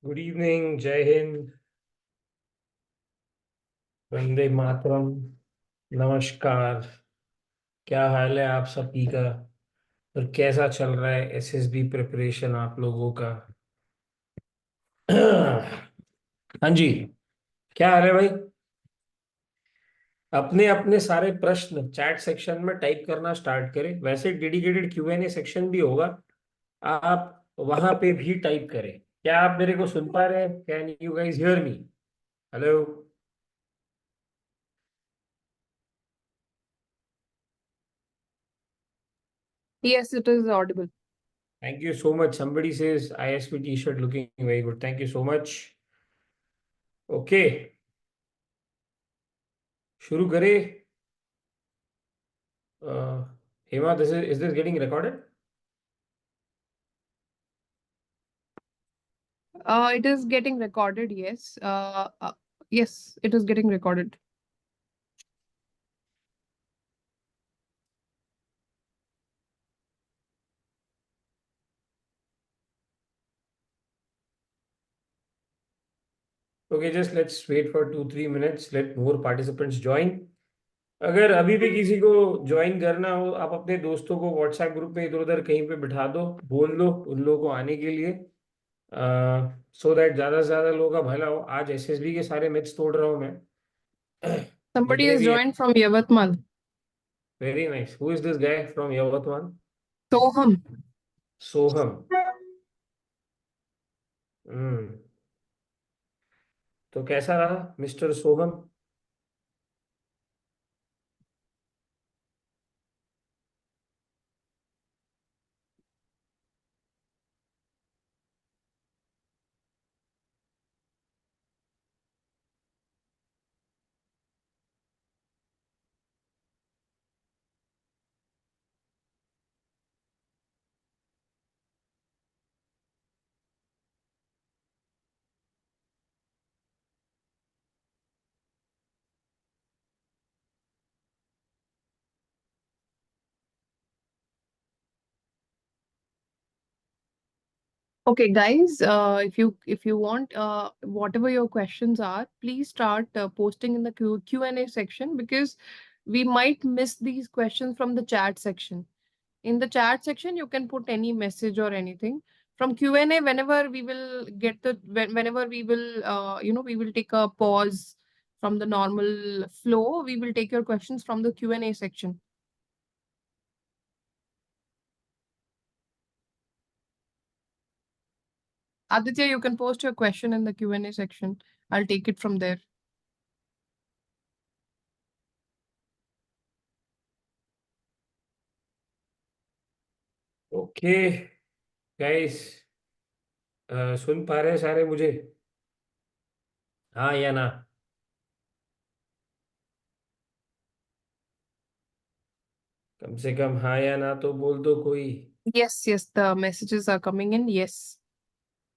Good evening, जय हिंद, वंदे मातरम, नमस्कार। क्या हाल है आप सभी का? और कैसा चल रहा है एसएसबी प्रिपरेशन आप लोगों का? हाँ जी। क्या हाल है भाई? अपने अपने सारे प्रश्न चैट सेक्शन में टाइप करना स्टार्ट करें। वैसे डेडिकेटेड क्यूएनए सेक्शन भी होगा, आप वहां पे भी टाइप करें। क्या आप मेरे को सुन पा रहे हैं? Can you guys hear me? Hello. Yes, it is audible. Thank you so much. Somebody says ISP t-shirt looking very good. Thank you so much. Okay, शुरू करें। Hema, this is this getting recorded? It is getting recorded, yes. Yes, it is getting recorded. Okay, just let's wait for 2-3 minutes, let more participants join. अगर अभी भी किसी को join करना हो, आप अपने दोस्तों को व्हाट्सएप ग्रुप में इधर उधर कहीं पे बिठा दो, बोल दो उन लोगों को आने के लिए, सो दैट ज्यादा से ज्यादा लोगों का भला हो। आज एसएसबी के सारे मिथ्स तोड़ रहा हूँ मैं। Somebody जितने has भी हैं। joined from Yavatmal. Very nice. Who is this guy from Yavatmal? Soham. सोहम। हम्म। तो कैसा रहा mister Soham? Okay, guys, if you want, whatever your questions are, please start posting in the Q&A section, because we might miss these questions from the chat section. In the chat section, you can put any message or anything. From Q&A, whenever we will get whenever we will, we will take a pause from the normal flow. We will take your questions from the Q&A section. Aditya, you can post your question in the Q&A section. I'll take it from there. Okay guys, सुन पा रहे हैं सारे मुझे? हाँ या ना? कम से कम हाँ या ना तो बोल दो कोई। Yes, yes, the messages are coming in. Yes.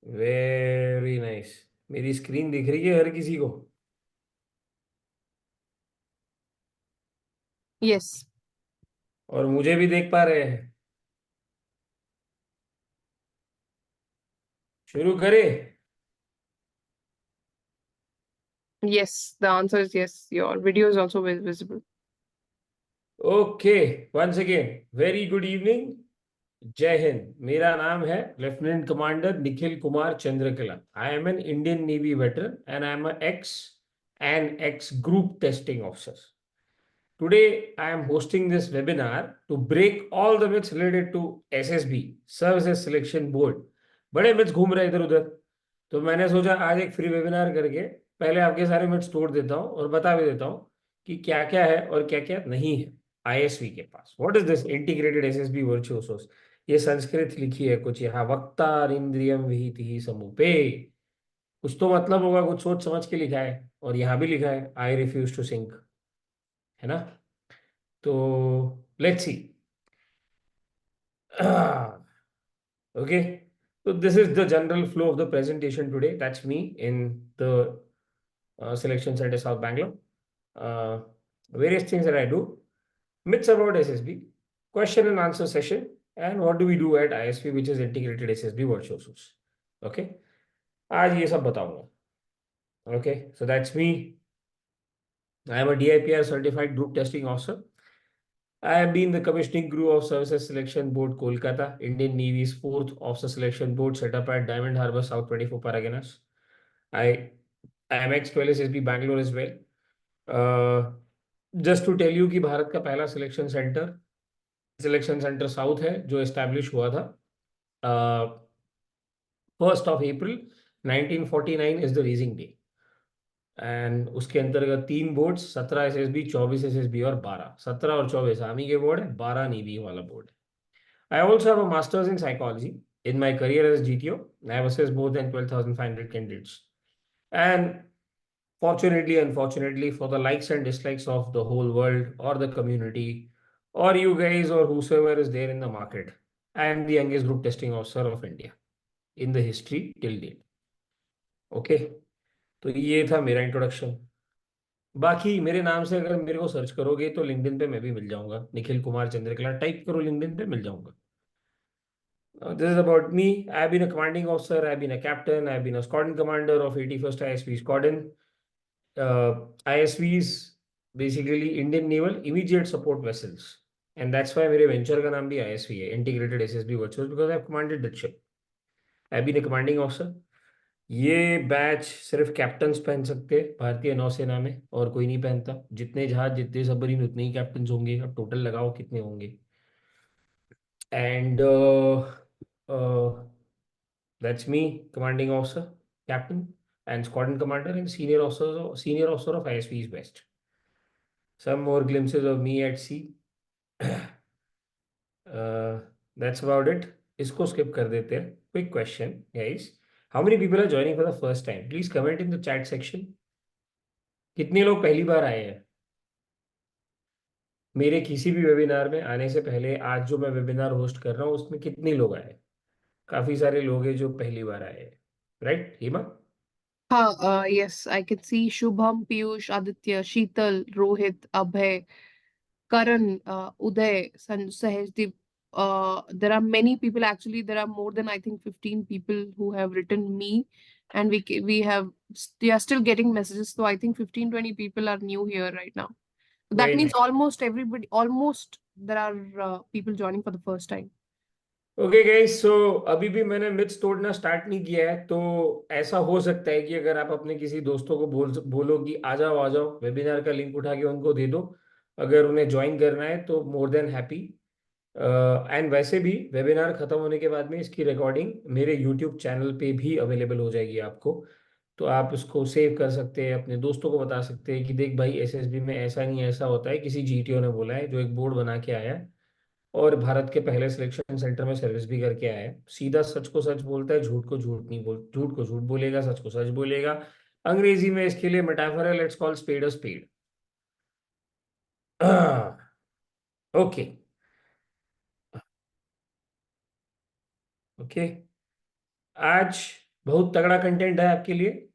Very nice. मेरी स्क्रीन दिख रही है हर किसी को? Yes. और मुझे भी देख पा रहे हैं? शुरू करें? Yes, the answer is yes. Your video is also visible. Okay, once again very good evening, जय हिंद। मेरा नाम है lieutenant commander Nikhil Kumar Chandrakala. I am an Indian navy veteran and I am ex group testing officer. Today, I am hosting this webinar to break all the myths related to SSB, Services Selection Board. बड़े myths घूम रहे इधर उधर, तो मैंने सोचा आज एक फ्री वेबिनार करके पहले आपके सारे myths तोड़ देता हूँ और बता भी देता हूँ कि क्या क्या है और क्या क्या नहीं है आईएसवी के पास। What is this integrated SSB virtuosos? ये संस्कृत लिखी है कुछ, यहाँ वक्ता इंद्रियम विहिति समूपे। कुछ तो मतलब होगा, कुछ सोच समझ के लिखा है, और यहाँ भी लिखा है आई रिफ्यूज टू सिंक, है ना? तो let's see. Okay, so this is the general flow of the presentation today. That's me in the selection center South Bangalore. Uh, Various things that I do: myths about SSB, question and answer session, and what do we do at ISP, which is Integrated SSB Virtuosos. Okay, आज ये सब बताऊंगा। Okay, so that's me. I am a DIPR certified group testing officer. I have been the commissioning crew of Services Selection Board Kolkata, Indian Navy's fourth officer selection board set up at Diamond Harbour, South 24 Paraganas. I am ex-QLSSB Bangalore as well. Just to tell you कि भारत का पहला selection centre south है जो establish हुआ था 1 अप्रैल 1949 is the raising day. And उसके अंतर्गत 3 boards, 17 SSB, 24 SSB और 12, 17 और 24 आर्मी के बोर्ड है, 12 नेवी वाला बोर्ड है। I also have a masters in psychology. In my career as GTO, I have assessed more than 12,500 candidates. And fortunately, unfortunately, for the likes and dislikes of the whole world or the community, or you guys, or whosoever is there in the market, I am the youngest group testing officer of India in the history till date. Okay, तो ये था मेरा introduction. बाकी मेरे नाम से अगर मेरे को सर्च करोगे तो लिंक्डइन पे मैं भी मिल जाऊंगा, निखिल कुमार चंद्रकला टाइप करो लिंक्डइन पे, मिल जाऊंगा। This is about me. I've been a commanding officer, I've been a captain, I've been a squadron commander of 81st ISV Squadron. ISVs basically Indian Naval Immediate Support Vessels, and that's why मेरे venture का नाम भी ISV है, Integrated SSB Virtuals, because I've commanded that ship. I've been a commanding officer. ये batch सिर्फ captains पहन सकते हैं भारतीय नौसेना में, और कोई नहीं पहनता। जितने जहाज, जितने सबमरीन, उतने ही कैप्टन होंगे। अब टोटल लगाओ कितने होंगे। And that's me, commanding officer, captain, and squadron commander, and senior officer of ISVs West. Some more glimpses of me at sea. That's about it. इसको skip कर देते हैं. Quick question, guys. How many people are joining for the first time? Please comment in the chat section. कितने लोग पहली बार आए हैं मेरे किसी भी वेबिनार में आने से पहले? आज जो मैं वेबिनार होस्ट कर रहा हूँ उसमें कितने लोग आए? काफी सारे लोग हैं जो पहली बार आए हैं, right Hima? Yes, I can see Shubham, Piyush, Aditya, Sheetal, Rohit, Abhay, Karan, Uday, Sahajdeep. There are many people actually. There are more than I think 15 people who have written me, and we are still getting messages. So I think 15-20 people are new here right now. That Very means nice. almost there are people joining for the first time. Okay guys, so अभी भी मैंने myths तोड़ना start नहीं किया है, तो ऐसा हो सकता है कि अगर आप अपने किसी दोस्तों को बोलो कि आ जाओ वेबिनार का लिंक उठा के उनको दे दो, अगर उन्हें ज्वाइन करना है तो मोर देन हैप्पी। एंड वैसे भी वेबिनार खत्म होने के बाद में इसकी रिकॉर्डिंग मेरे यूट्यूब चैनल पे भी अवेलेबल हो जाएगी आपको, तो आप उसको सेव कर सकते हैं, अपने दोस्तों को बता सकते हैं कि देख भाई एसएसबी में ऐसा नहीं ऐसा होता है, किसी GTO ने बोला है, जो एक बोर्ड बना के आया है और भारत के पहले सिलेक्शन सेंटर में सर्विस भी करके आया है। सीधा सच को सच बोलता है, झूठ को झूठ नहीं बोल, झूठ को झूठ बोलेगा, सच को सच बोलेगा। अंग्रेजी में इसके लिए मेटाफर है, let's call spade a spade. Okay okay, आज बहुत तगड़ा कंटेंट है आपके लिए।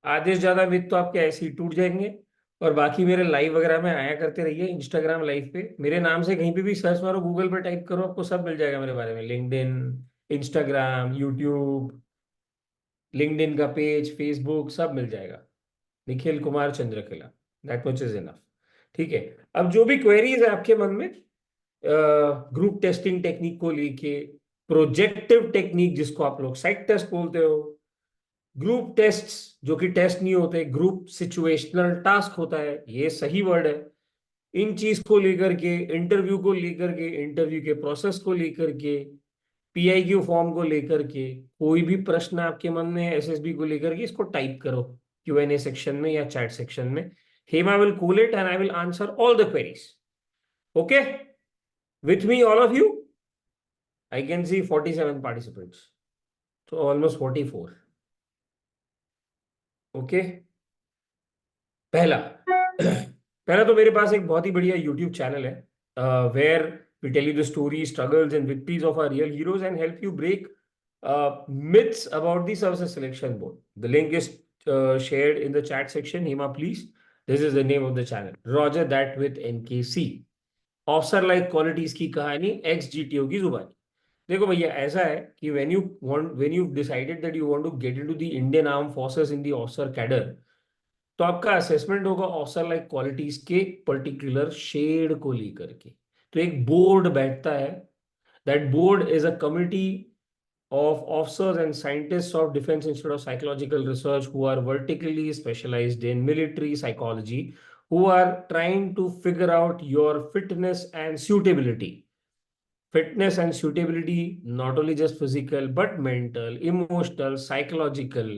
आधे से ज्यादा मिथ तो आपके ऐसे ही टूट जाएंगे। और बाकी मेरे लाइव वगैरह में आया करते रहिए, इंस्टाग्राम लाइव पे मेरे नाम से कहीं पे भी सर्च मारो, गूगल पे टाइप करो, आपको सब मिल जाएगा मेरे बारे में। लिंक्डइन, इंस्टाग्राम, यूट्यूब, लिंक्डइन का पेज, फेसबुक, सब मिल जाएगा। Nikhil Kumar Chandrakala, that much is enough. ठीक है, अब जो भी क्वेरीज है आपके मन में ग्रुप टेस्टिंग टेक्निक को लेके, प्रोजेक्टिव टेक्निक जिसको आप लोग साइट टेस्ट बोलते हो, ग्रुप टेस्ट्स जो कि टेस्ट नहीं होते, ग्रुप सिचुएशनल टास्क होता है, ये सही वर्ड है। इन चीज को लेकर के, इंटरव्यू को लेकर के, इंटरव्यू के प्रोसेस को लेकर के, PIQ फॉर्म को लेकर के, कोई भी प्रश्न आपके मन में है SSB को लेकर के, इसको टाइप करो Q&A सेक्शन में या चैट सेक्शन में। Hema will cool it and I will answer all the queries. Okay, with me all of you. I can see 47 participants, तो ऑलमोस्ट 44। ओके, पहला पहला तो मेरे पास एक बहुत ही बढ़िया यूट्यूब चैनल है, where we tell you the story, struggles and victories of our real heroes and help you break myths about the services selection board. The link is shared in the chat section. Hema, please. This is the name of the channel. Roger that with NKC. Officer like qualities की कहानी, ex GTO की जुबानी। देखो भैया, ऐसा है कि when you decided that you want to get into the Indian arm forces in the officer cadre, तो आपका असेसमेंट होगा ऑफिसर लाइक क्वालिटीज के पर्टिकुलर शेड को लेकर के। तो एक बोर्ड बैठता है, that board is a committee of officers and scientists of Defense Institute of Psychological Research who are vertically specialized in military psychology, who are trying to figure out your fitness and suitability. Fitness and suitability, not only just physical, but mental, emotional, psychological,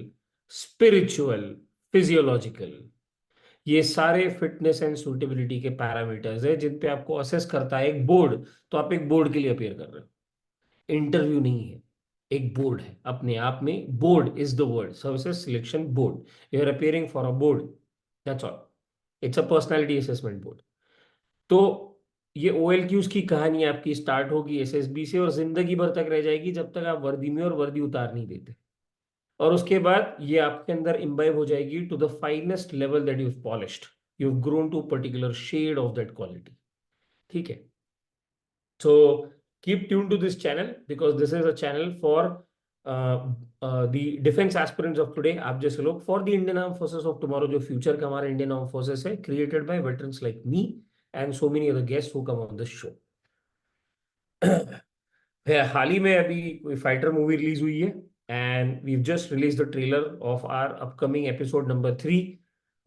spiritual, physiological. ये सारे fitness and suitability के parameters है जिन पे आपको assess करता है एक board. तो आप एक बोर्ड के लिए अपेयर कर रहे हो, इंटरव्यू नहीं है, एक बोर्ड है अपने आप में। Board is the word, services selection board. You are appearing for a board, that's all. It's a personality assessment board. तो ये OLQs की कहानी आपकी स्टार्ट होगी SSB से, और जिंदगी भर तक रह जाएगी जब तक आप वर्दी में और वर्दी उतार नहीं देते। और उसके बाद ये आपके अंदर इम्बाइब हो जाएगी to the finest level that you polished, you grown to particular shade of that quality. ठीक है। So keep tuned to this channel because this is a channel for the defense aspirants of today. आप जैसे लोग, for the Indian Armed Forces of tomorrow, जो future का हमारा Indian Armed Forces है, created by veterans like me and so many other guests who come on this show. हाल ही में अभी कोई फाइटर मूवी रिलीज हुई है, and we just release the trailer of our upcoming episode number 3,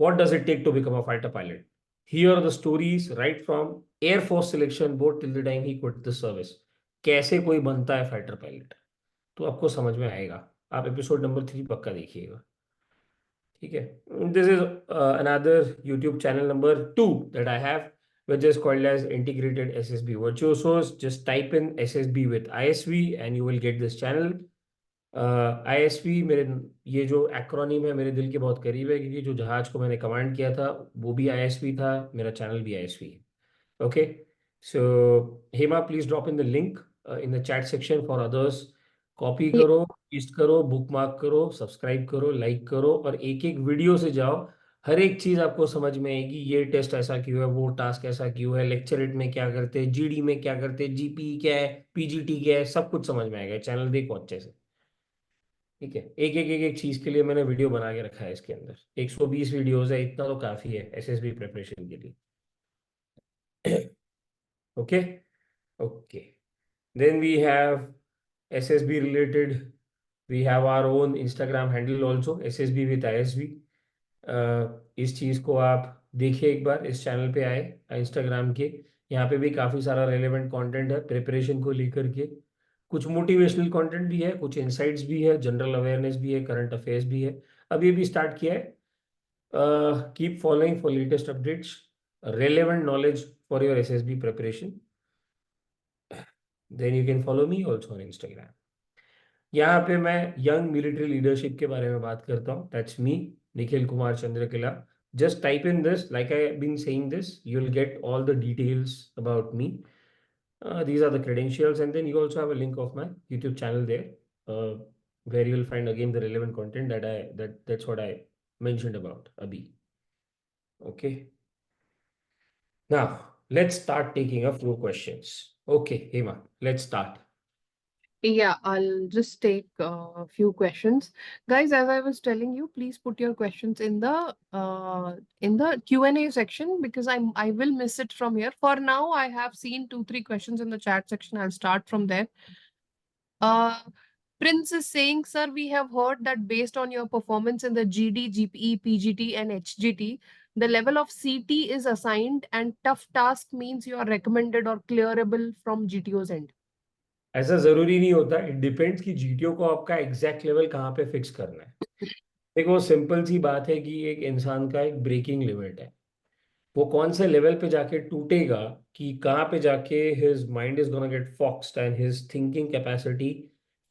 what does it take to become a fighter pilot. Here are the stories right from air force selection board till the time he quit the service. कैसे कोई बनता है fighter pilot, तो आपको समझ में आएगा। आप एपिसोड नंबर 3 पक्का देखिएगा। ठीक है। This is another YouTube channel number 2 that I have, which is called as integrated SSB virtuosos. Just type in SSB with ISV and you will get this channel. ISV मेरे, ये जो acronym है मेरे दिल के बहुत करीब है, क्योंकि जो जहाज को मैंने कमांड किया था वो भी ISV था, मेरा चैनल भी ISV है। Okay, so Hema please drop in the link in the chat section for others. Copy Ye- करो, पेस्ट करो, बुकमार्क करो, सब्सक्राइब करो, लाइक करो, और एक एक वीडियो से जाओ। हर एक चीज आपको समझ में आएगी। ये टेस्ट ऐसा क्यों है, वो टास्क ऐसा क्यों है, लेक्चरेट में क्या करते हैं, GD में क्या करते हैं, GP क्या है, PGT क्या है, सब कुछ समझ में आएगा। चैनल देखो अच्छे से। ठीक है। एक एक चीज के लिए मैंने वीडियो बना के रखा है इसके अंदर। 120 वीडियोस है, इतना तो काफी है SSB प्रिपरेशन के लिए। Okay. Okay, then we have SSB related, we have our own Instagram handle also, SSB with ISB। इस चीज को आप देखिए एक बार, इस चैनल पे आए इंस्टाग्राम के। यहाँ पे भी काफी सारा रेलेवेंट कंटेंट है प्रिपरेशन को लेकर के। कुछ मोटिवेशनल कंटेंट भी है, कुछ इनसाइट्स भी है, जनरल अवेयरनेस भी है, करंट अफेयर्स भी है। अब ये भी स्टार्ट किया है। Keep following for latest updates, relevant knowledge for your SSB preparation. Then you can follow me also on Instagram। यहाँ पे मैं यंग मिलिट्री लीडरशिप के बारे में बात करता हूँ। That's me, Nikhil Kumar Chandrakila. Just type in this, like I been saying this, you will get all the details about me. These are the credentials, and then you also have a link of my YouTube channel there, where you will find again the relevant content that's what I mentioned about abhi. Okay, now let's start taking a few questions. Okay, Hema, let's start. Yeah, I'll just take a few questions. Guys, as I was telling you, please put your questions in the Q&A section because I will miss it from here. For now, I have seen 2-3 questions in the chat section. I'll start from there. Uh, Prince is saying, sir, we have heard that based on your performance in the GD, GPE, PGT, and HGT, the level of CT is assigned and tough task means you are recommended or clearable from GTO's end. ऐसा जरूरी नहीं होता, it depends कि GTO को आपका exact level कहाँ पे fix करना है। देखो सिंपल सी बात है कि एक इंसान का एक ब्रेकिंग लिमिट है, वो कौन से लेवल पे जाके टूटेगा, कि कहाँ पे जाके his mind is gonna get foxed and his thinking capacity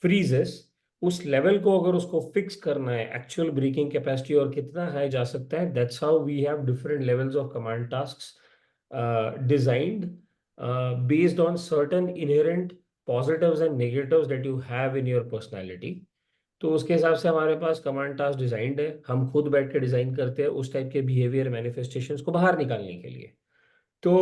freezes. उस लेवल को अगर उसको फिक्स करना है, एक्चुअल ब्रेकिंग कैपेसिटी और कितना हाई जा सकता है, that's how we have different levels of command tasks designed based on certain inherent positives and negatives that you have in your personality। तो उसके हिसाब से हमारे पास कमांड टास्क डिजाइंड है। हम खुद बैठ के डिजाइन करते हैं उस टाइप के बिहेवियर मैनिफेस्टेशंस को बाहर निकालने के लिए। तो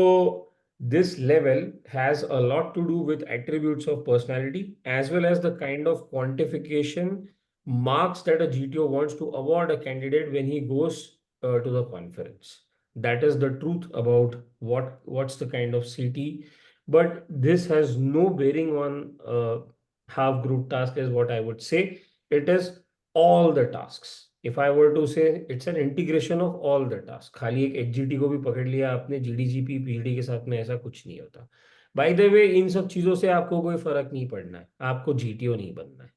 This level has a lot to do with attributes of personality as well as the kind of quantification marks that a GTO wants to award a candidate when he goes to the conference. That is the truth about what's the kind of CT. But this has no bearing on half group task, is what I would say. It is all the tasks. If I were to say, it's an integration of all the tasks. खाली एक HGT को भी पकड़ लिया आपने, जीडीजीपी PD के साथ में, ऐसा कुछ नहीं होता. बाय द वे, इन सब चीजों से आपको कोई फर्क नहीं पड़ना है, आपको जीटीओ नहीं बनना है.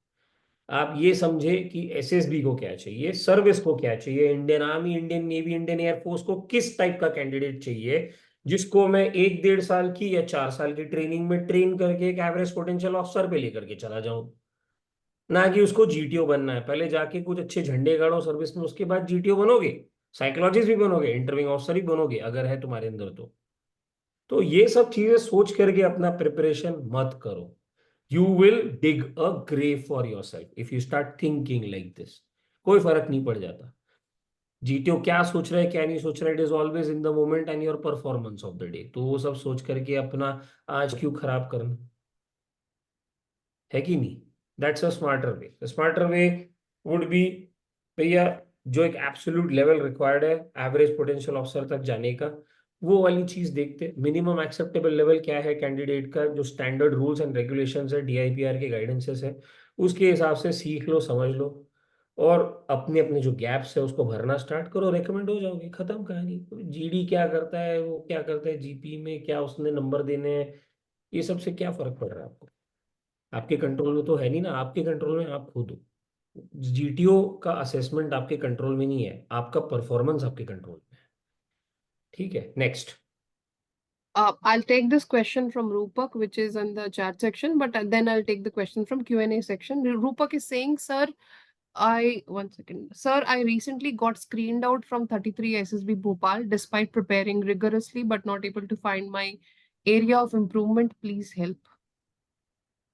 आप ये समझे कि एसएसबी को क्या चाहिए, सर्विस को क्या चाहिए, Indian army, Indian navy, Indian air force को किस टाइप का कैंडिडेट चाहिए, जिसको मैं 1-1.5 साल की या 4 साल की ट्रेनिंग में ट्रेन करके एक एवरेज पोटेंशियल ऑफिसर पे लेकर के चला जाऊं. ना कि उसको जीटीओ बनना है. पहले जाके कुछ अच्छे झंडे गाड़ो सर्विस में, उसके बाद जीटीओ बनोगे, साइकोलॉजिस्ट भी बनोगे, इंटरव्यूइंग ऑफिसर भी बनोगे अगर है तुम्हारे अंदर तो ये सब चीजें सोच करके अपना प्रिपरेशन मत करो. You will dig a grave for yourself if you start thinking like this. कोई फर्क नहीं पड़ जाता. जीटीओ क्या सोच रहा है क्या नहीं सोच रहा है, it is always in the moment and your performance of the day. तो वो सब सोच करके अपना आज क्यों खराब करना, है कि नहीं. That's a smarter way. The smarter way would be, भैया, जो एक एब्सोल्यूट लेवल रिक्वायर्ड है एवरेज पोटेंशियल ऑफिसर तक जाने का, वो वाली चीज देखते. मिनिमम एक्सेप्टेबल लेवल क्या है कैंडिडेट का, जो स्टैंडर्ड रूल्स एंड रेगुलेशंस है, डीआईपीआर के गाइडेंसेस है, उसके हिसाब से सीख लो, समझ लो, और अपने अपने जो गैप्स है उसको भरना स्टार्ट करो. रेकमेंड हो जाओगे, खत्म कहानी. जीडी क्या करता है, वो क्या करता है, जीपी में क्या उसने नंबर देने हैं, ये सब से क्या फर्क पड़ रहा है आपको. आपके कंट्रोल में तो है नहीं ना. आपके कंट्रोल में आप खुद हो. जीटीओ का असेसमेंट आपके कंट्रोल में नहीं है, आपका परफॉर्मेंस आपके कंट्रोल में है. ठीक है, next. I'll take this question from Rupak, which is in the chat section, but then I'll take the question from Q&A section. Rupak is saying, sir, one second. Sir, I recently got screened out from 33 SSB Bhopal despite preparing rigorously, but not able to find my area of improvement. Please help.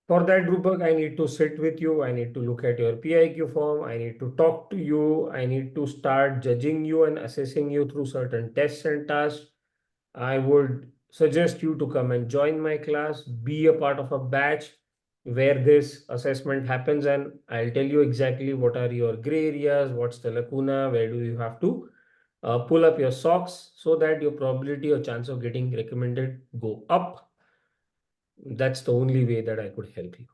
For that, Rupak, I need to sit with you. I need to look at your PIQ form. I need to talk to you. I need to start judging you and assessing you through certain tests and tasks. I would suggest you to come and join my class, be a part of a batch where this assessment happens, and I'll tell you exactly what are your gray areas, what's the lacuna, where do you have to pull up your socks so that your probability or chance of getting recommended go up. That's the only way that I could help you.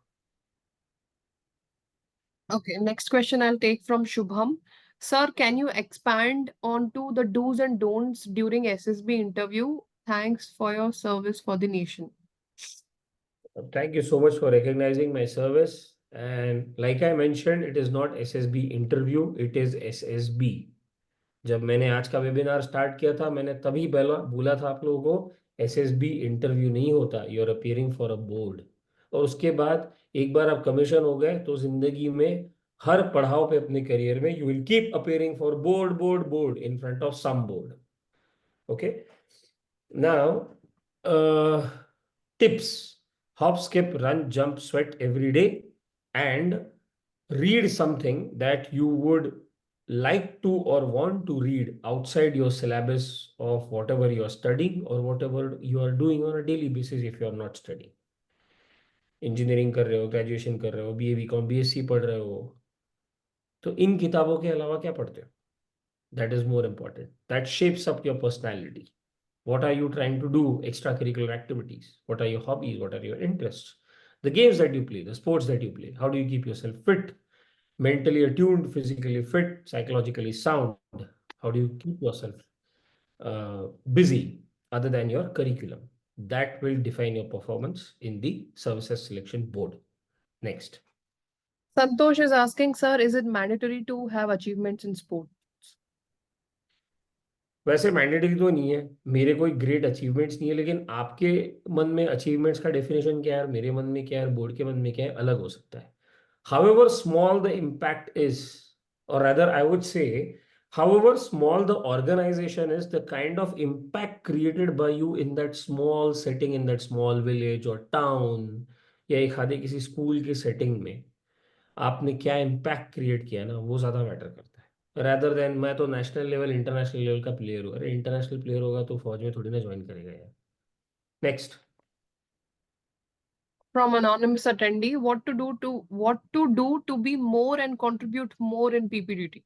Okay, next question I'll take from Shubham. Sir, can you expand onto the do's and don'ts during SSB interview? Thanks for your service for the nation. Thank you so much for recognizing my service. And like I mentioned, it is not SSB interview, it is SSB. जब मैंने आज का webinar start किया था, मैंने तभी बोला था आप लोगों को, एसएसबी इंटरव्यू नहीं होता, you are appearing for a board. और उसके बाद एक बार आप कमीशन हो गए तो जिंदगी में हर पड़ाव पे अपने करियर में you will keep appearing for board board board in front of some board. Okay, now tips: hop, skip, run, jump, sweat every day, and read something that you would like to or want to read outside your syllabus of whatever you are studying or whatever you are doing on a daily basis. If you are not studying, engineering कर रहे हो, graduation कर रहे हो, BA BCom BSc पढ़ रहे हो, तो इन किताबों के अलावा क्या पढ़ते हो? That is more important. That shapes up your personality. What are you trying to do? Extracurricular activities. What are your hobbies? What are your interests? The games that you play, the sports that you play. How do you keep yourself fit? Mentally attuned, physically fit, psychologically sound. How do you keep yourself busy other than your curriculum? That will define your performance in the services selection board. Next. Santosh is asking, sir, is it mandatory to have achievements in sport? वैसे mandatory तो नहीं है, मेरे कोई great achievements नहीं है, लेकिन आपके मन में अचीवमेंट्स का डेफिनेशन क्या है, मेरे मन में क्या है, बोर्ड के मन में क्या है, अलग हो सकता है. However small the impact is, or rather I would say, however small the organization is, the kind of impact created by you in that small setting, in that small village or town, या एक आधे किसी school की setting में आपने क्या impact create किया ना, वो ज़्यादा मैटर करता है. रैदर देन मैं तो नेशनल लेवल इंटरनेशनल लेवल का प्लेयर हूँ. अरे इंटरनेशनल प्लेयर होगा तो फौज में थोड़ी ना ज्वाइन करेगा यार. Next. From anonymous attendee, what to do to be more and contribute more in PPDT?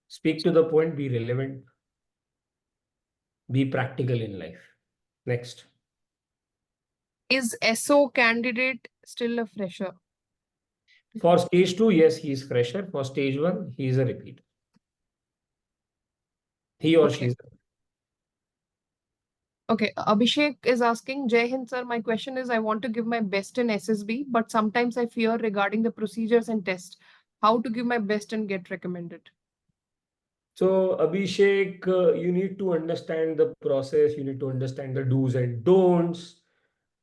Speak to the point, be relevant, be practical in life. Next. Is SO candidate still a fresher? For stage 2, yes, he is fresher. For stage 1, he is a repeater. He or she Okay. is. Okay, Abhishek is asking, Jai Hind sir, my question is, I want to give my best in SSB, but sometimes I fear regarding the procedures and tests. How to give my best and get recommended? So, Abhishek, you need to understand the process. You need to understand the do's and don'ts.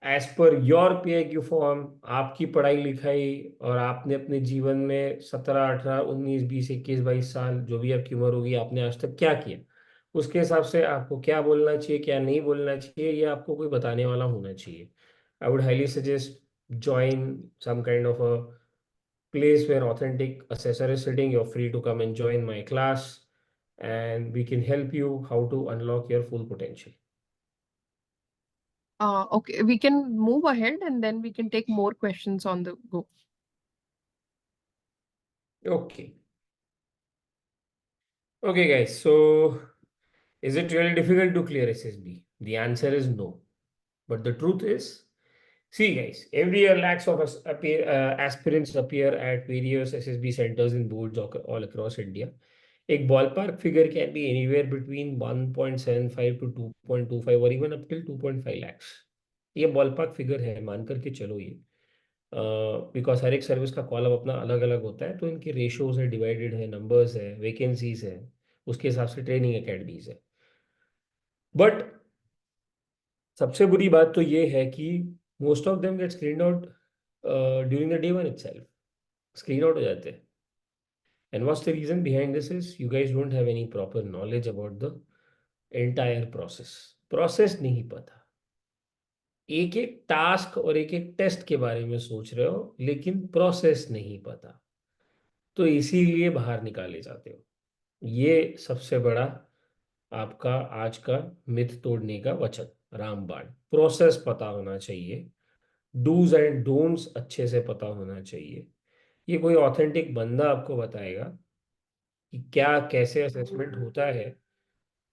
As per your PIQ form, आपकी पढ़ाई लिखाई और आपने अपने जीवन में 17 18 19 20 21 22 साल जो भी आपकी उम्र होगी, आपने आज तक क्या किया, उसके हिसाब से आपको क्या बोलना चाहिए, क्या नहीं बोलना चाहिए, ये आपको कोई बताने वाला होना चाहिए. I would highly suggest join some kind of a place where authentic assessor is sitting. You're free to come and join my class, and we can help you how to unlock your full potential. Okay, we can move ahead and then we can take more questions on the go. Okay. Okay, guys. So, is it really difficult to clear SSB? The answer is no. But the truth is, see, guys, every year lakhs of aspirants appear at various SSB centers in boards all across India. A ballpark figure can be anywhere between 1.75 to 2.25 or even up till 2.5 lakhs. ये ballpark figure है, मान करके चलो ये, because हर एक service का column अपना अलग अलग होता है, तो इनके रेशियोज है, डिवाइडेड है, नंबर्स है, वैकेंसीज है, उसके हिसाब से ट्रेनिंग एकेडमीज है. बट सबसे बुरी बात तो ये है कि most of them get screen out during the day one itself. Screen out हो जाते हैं. And what's the reason behind this is you guys don't have any proper knowledge about the entire process. Process नहीं पता. एक एक task और एक एक टेस्ट के बारे में सोच रहे हो, लेकिन प्रोसेस नहीं पता, तो इसीलिए बाहर निकाले जाते हो. ये सबसे बड़ा आपका आज का मिथ तोड़ने का वचन, रामबाण. प्रोसेस पता होना चाहिए, डूज एंड डोंट्स अच्छे से पता होना चाहिए. ये कोई ऑथेंटिक बंदा आपको बताएगा कि क्या कैसे असेसमेंट होता है,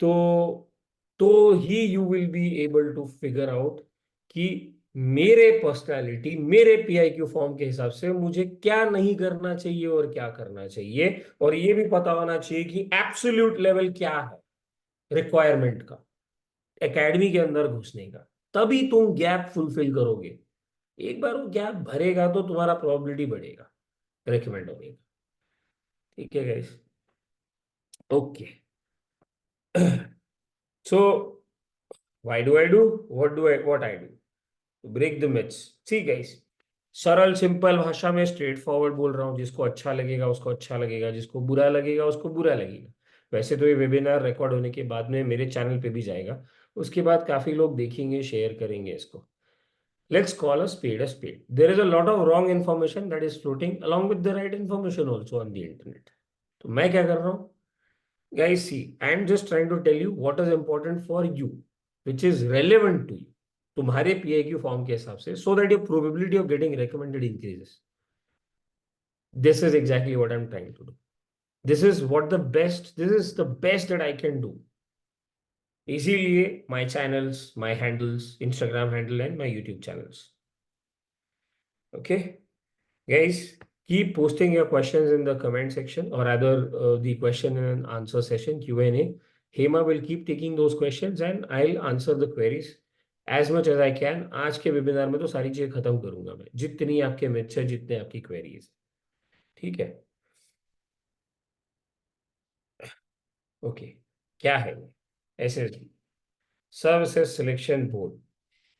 तो ही you will be able to figure out कि मेरे पर्सनालिटी, मेरे PIQ फॉर्म के हिसाब से मुझे क्या नहीं करना चाहिए और क्या करना चाहिए. और ये भी पता होना चाहिए कि एब्सोल्यूट लेवल क्या है रिक्वायरमेंट का एकेडमी के अंदर घुसने का. तभी तुम गैप फुलफिल करोगे. एक बार वो गैप भरेगा तो तुम्हारा प्रोबेबिलिटी बढ़ेगा रिकमेंड होने का. ठीक है guys. Okay. So why do I do what I do to break the myths. ठीक है, सरल सिंपल भाषा में स्ट्रेट फॉरवर्ड बोल रहा हूँ. जिसको अच्छा लगेगा उसको अच्छा लगेगा, जिसको बुरा लगेगा उसको बुरा लगेगा. वैसे तो ये वेबिनार रिकॉर्ड होने के बाद में मेरे चैनल पे भी जाएगा, उसके बाद काफी लोग देखेंगे, शेयर करेंगे इसको. Let's call a spade a spade. There is a lot of wrong information that is floating along with the right information also on the internet. तो मैं क्या कर रहा हूँ? Guys, see, I am just trying to tell you what is important for you, which is relevant to you. तुम्हारे PIQ form के हिसाब से, so that your probability of getting recommended increases. This is exactly what I'm trying to do. This is the best that I can do. इसीलिए my channels, my handles, Instagram handle and my YouTube channels. Okay, guys, keep posting your questions in the comment section, or rather the question and answer session, Q&A. Hema will keep taking those questions and I'll answer the queries as much as I can. आज के webinar में तो सारी चीजें खत्म करूंगा मैं, जितनी आपके मिथ्स है, जितने आपकी क्वेरीज. ठीक है. ओके. क्या है ये SSB, सर्विसेज सिलेक्शन बोर्ड?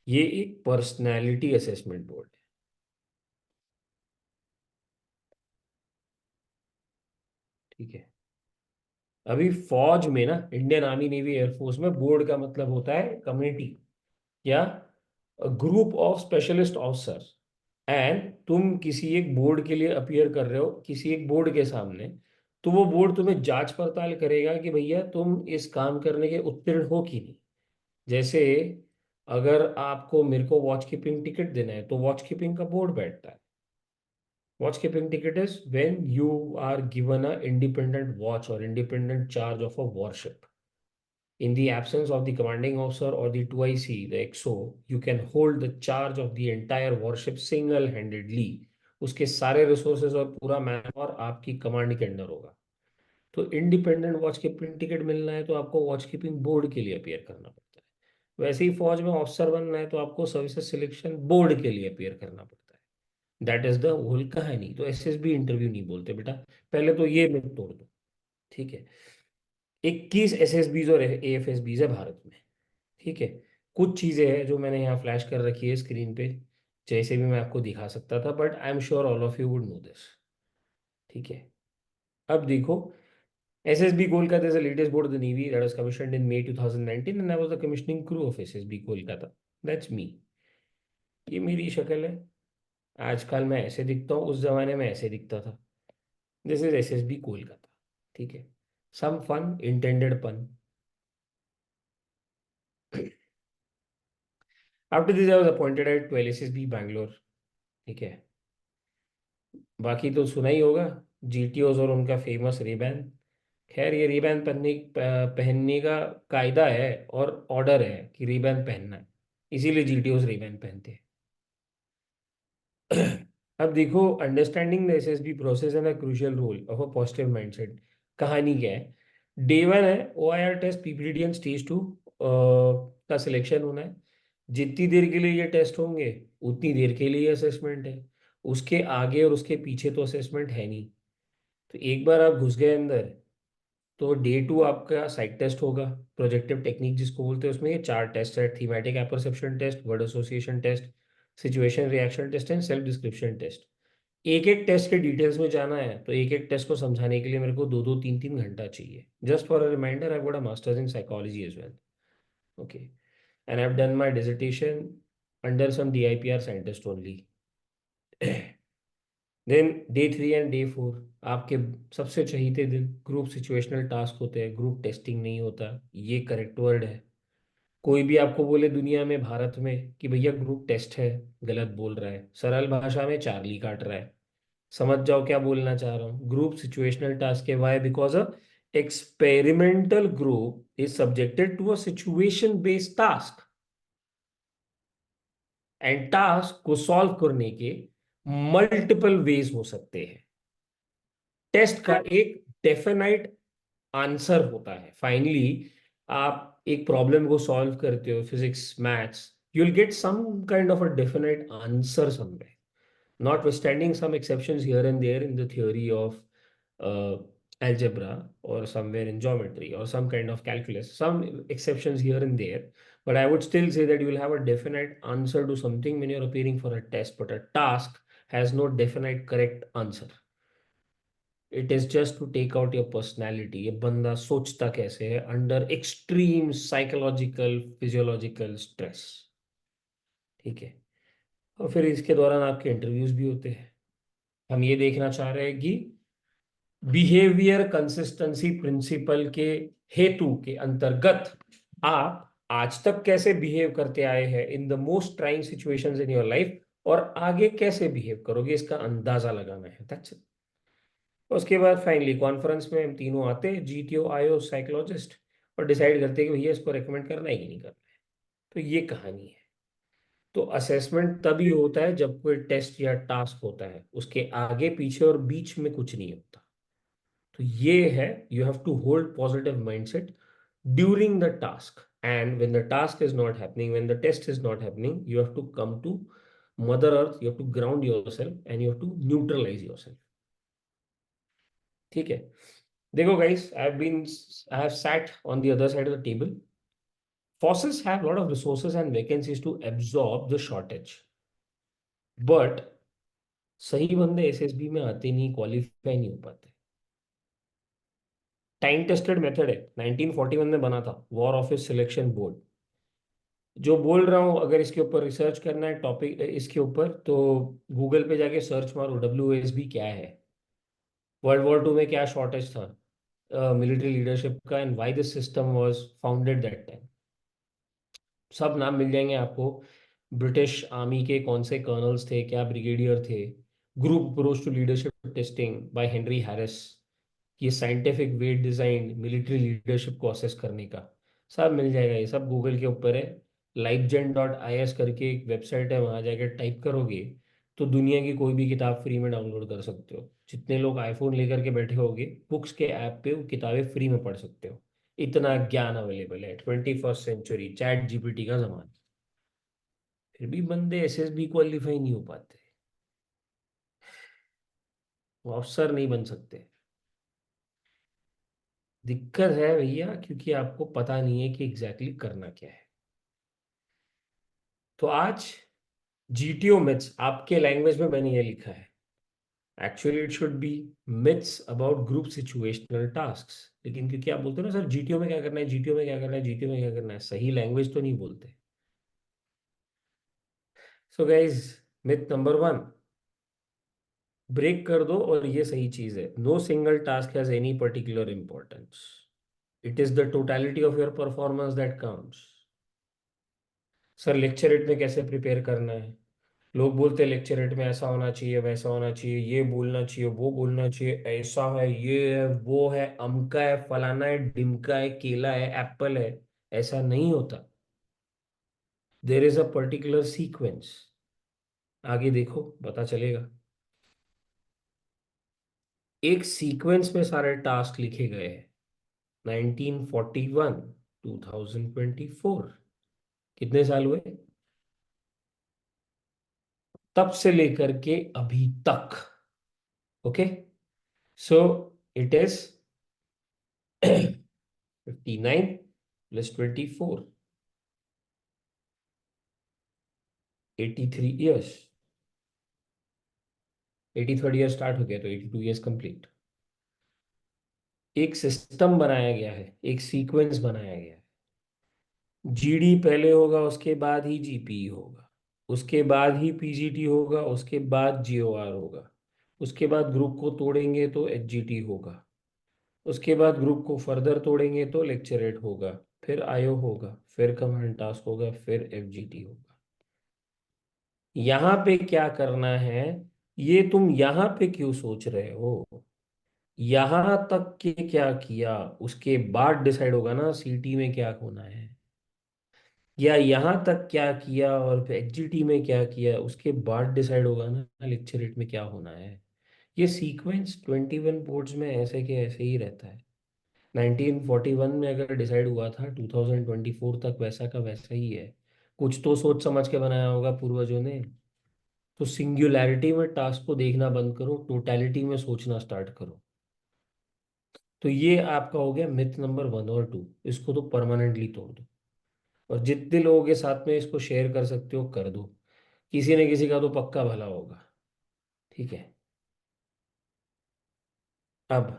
ये एक पर्सनैलिटी असेसमेंट बोर्ड है. ठीक है. अभी फौज में ना, इंडियन आर्मी नेवी एयरफोर्स में बोर्ड का मतलब होता है कम्युनिटी या group of specialist officers. And तुम किसी एक बोर्ड के लिए अपीयर कर रहे हो किसी एक बोर्ड के सामने, तो वो बोर्ड तुम्हें जांच पड़ताल करेगा कि भैया तुम इस काम करने के उत्तीर्ण हो कि नहीं. जैसे अगर आपको मेरे को वॉच कीपिंग टिकट देना है तो वॉच कीपिंग का बोर्ड बैठता है. Watch keeping ticket is when you are given a independent watch और independent charge of a warship. In the absence of the commanding officer or the 2IC, the XO, you can hold the charge of the entire warship single-handedly. उसके सारे resources और पूरा man power आपकी command के under होगा. तो independent watch keeping ticket मिलना है तो आपको वॉच कीपिंग बोर्ड के लिए अपियर करना पड़ता है. वैसे ही फौज में ऑफिसर बनना है तो आपको सर्विसेज सिलेक्शन बोर्ड के लिए अपियर करना पड़ता है. दैट इज द होल कहानी. तो एसएसबी इंटरव्यू नहीं बोलते बेटा. पहले तो ये मिथ तोड़ दो. ठीक है. 21 एसएसबीज और एएफएसबीज है भारत में. ठीक है. कुछ चीजें हैं जो मैंने यहाँ फ्लैश कर रखी है स्क्रीन पे. जैसे भी मैं आपको दिखा सकता था but I am sure all of you would know this. ठीक है. अब देखो. SSB Kolkata is the latest board of the navy that was commissioned in May 2019 and I was the commissioning crew of SSB Kolkata. That's me. ये मेरी शक्ल है. आजकल मैं ऐसे दिखता हूँ, उस जमाने में ऐसे दिखता था. This is SSB Kolkata. ठीक है. Some fun intended pun. After this I was appointed at 12 SSB Bangalore. ठीक है. बाकी तो सुना ही होगा. जीटीओज और उनका फेमस रिबैन. खैर ये रिबैन पहनने का कायदा है और ऑर्डर है कि रिबैन पहनना है. इसीलिए जीटीओज रिबैन पहनते हैं. अब देखो. Understanding the SSB process and the crucial role of a positive mindset. कहानी क्या है. डे वन है OIR test PPTD and stage two का सिलेक्शन होना है. जितनी देर के लिए ये टेस्ट होंगे उतनी देर के लिए असेसमेंट है. उसके आगे और उसके पीछे तो असेसमेंट है नहीं. तो एक बार आप घुस गए अंदर तो डे टू आपका साइक टेस्ट होगा. प्रोजेक्टिव टेक्निक जिसको बोलते हैं उसमें ये 4 टेस्ट है. Thematic apperception test, word association test, situation reaction test and self description test. एक एक टेस्ट के डिटेल्स में जाना है तो एक एक टेस्ट को समझाने के लिए मेरे को 2-2 3-3 घंटा चाहिए. Just for a reminder I got a masters in psychology as well. Okay. And I have done my dissertation under some DIPR scientist only. Then day 3 and day 4 आपके सबसे चहीते दिन ग्रुप सिचुएशनल टास्क होते हैं. Group testing नहीं होता. ये correct word है. कोई भी आपको बोले दुनिया में भारत में कि भैया ग्रुप टेस्ट है, गलत बोल रहा है. सरल भाषा में चार्ली काट रहा है. समझ जाओ क्या बोलना चाह रहा हूँ. ग्रुप सिचुएशनल टास्क है. Why? Because a experimental group is subjected to a situation based task. And task को सॉल्व करने के मल्टीपल वेज हो सकते हैं. टेस्ट का एक डेफिनाइट आंसर होता है. फाइनली आप एक प्रॉब्लम को सॉल्व करते हो, physics maths, you will get some kind of a definite answer somewhere. Notwithstanding some exceptions here and there in the theory of algebra or somewhere in geometry or some kind of calculus, some exceptions here and there, but I would still say that you will have a definite answer to something when you're appearing for a test, but a task has no definite correct answer. It is just to take out your personality. ये बंदा सोचता कैसे है under extreme psychological physiological stress. ठीक है. और फिर इसके दौरान आपके इंटरव्यूज भी होते हैं. हम ये देखना चाह रहे हैं कि बिहेवियर कंसिस्टेंसी प्रिंसिपल के हेतु के अंतर्गत आप आज तक कैसे बिहेव करते आए हैं in the most trying situations in your life और आगे कैसे बिहेव करोगे इसका अंदाजा लगाना है. That's it. उसके बाद फाइनली कॉन्फ्रेंस में हम तीनों आते हैं, जीटीओ, आईओ, साइकोलॉजिस्ट, और डिसाइड करते हैं कि भैया इसको रेकमेंड करना है कि नहीं करना है. तो ये कहानी है. तो असेसमेंट तभी होता है जब कोई टेस्ट या टास्क होता है. उसके आगे पीछे और बीच में कुछ नहीं होता. तो ये है. You have to hold positive mindset during the task. And when the task is not happening, when the test is not happening, you have to come to mother earth. You have to ground yourself and you have to neutralise yourself. ठीक है. देखो guys, I have sat on the other side of the table. Forces have a lot of resources and vacancies to absorb the shortage. But सही बंदे SSB में आते नहीं, qualify नहीं हो पाते. टाइम टेस्टेड मेथड है. 1941 में बना था वॉर ऑफिस सिलेक्शन बोर्ड. जो बोल रहा हूँ, अगर इसके ऊपर रिसर्च करना है टॉपिक इसके ऊपर, तो गूगल पे जाके सर्च मारो WOSB क्या है, वर्ल्ड वॉर 2 में क्या शॉर्टेज था मिलिट्री लीडरशिप का, and why this system was founded that time. सब नाम मिल जाएंगे आपको। ब्रिटिश आर्मी के कौन से कर्नल्स थे, क्या ब्रिगेडियर थे। Group approach to leadership testing by Henry Harris. ये scientific way design military leadership को असेस करने का। सब मिल जाएगा, ये सब गूगल के ऊपर है। livegen.is करके एक वेबसाइट है, वहां जाकर टाइप करोगे तो दुनिया की कोई भी किताब फ्री में डाउनलोड कर सकते हो। जितने लोग आईफोन लेकर के बैठे होगे, बुक्स के ऐप पे वो किताबें फ्री में पढ़ सकते हो। इतना ज्ञान अवेलेबल है। 21st सेंचुरी, चैट जीपीटी का जमाना। फिर भी बंदे एसएसबी क्वालिफाई नहीं हो पाते, वो अफसर नहीं बन सकते। दिक्कत है भैया, क्योंकि आपको पता नहीं है कि एग्जैक्टली करना क्या है। तो आज जीटीओ मिथ्स आपके लैंग्वेज में मैंने ये लिखा है। Actually it should be myths about group situational tasks. लेकिन क्योंकि आप बोलते हो ना सर जीटीओ में क्या करना है, जीटीओ में क्या करना है, जीटीओ में क्या करना है, सही लैंग्वेज तो नहीं बोलते। So guys, myth number 1 break कर दो, और ये सही चीज है। No single task has any particular importance. It is the totality of your performance that counts. Sir lecturette में कैसे प्रिपेयर करना है? लोग बोलते हैं लेक्चर एट में ऐसा होना चाहिए, वैसा होना चाहिए, ये बोलना चाहिए, वो बोलना चाहिए, ऐसा है, ये है, वो है, अमका है, फलाना है, डिमका है, केला है, एप्पल है। ऐसा नहीं होता। There is a particular sequence. आगे देखो, पता चलेगा। एक सीक्वेंस में सारे टास्क लिखे गए हैं। 1941, 2024, कितने साल हुए तब से लेकर के अभी तक? Okay, so it is 59 plus 24, 83 years. 83rd year start हो गया तो 82 ईयर्स कंप्लीट। एक सिस्टम बनाया गया है, एक सीक्वेंस बनाया गया है। जीडी पहले होगा, उसके बाद ही जीपी होगा, उसके बाद ही पीजीटी होगा, उसके बाद जीओआर होगा, उसके बाद ग्रुप को तोड़ेंगे तो एचजीटी होगा, उसके बाद ग्रुप को फर्दर तोड़ेंगे तो लेक्चरेट होगा, फिर आईओ होगा, फिर कमांड टास्क होगा, फिर एफजीटी होगा। यहाँ पे क्या करना है, ये तुम यहाँ पे क्यों सोच रहे हो? यहाँ तक के क्या किया, उसके बाद डिसाइड होगा ना सीटी में क्या होना है। या यहाँ तक क्या किया और एचजीटी में क्या किया, उसके बाद डिसाइड होगा ना लेक्चरेट में क्या होना है। ये सीक्वेंस 21 बोर्ड्स में ऐसे के ऐसे ही रहता है। 1941 में अगर डिसाइड हुआ था, 2024 तक वैसा का वैसा ही है। कुछ तो सोच समझ के बनाया होगा पूर्वजों ने। तो सिंगुलैरिटी में टास्क को देखना बंद करो, टोटैलिटी में सोचना स्टार्ट करो। तो ये आपका हो गया मिथ नंबर 1 और 2। इसको तो परमानेंटली तोड़ दो, और जितने लोगों के साथ में इसको शेयर कर सकते हो कर दो। किसी न किसी का तो पक्का भला होगा। ठीक है। अब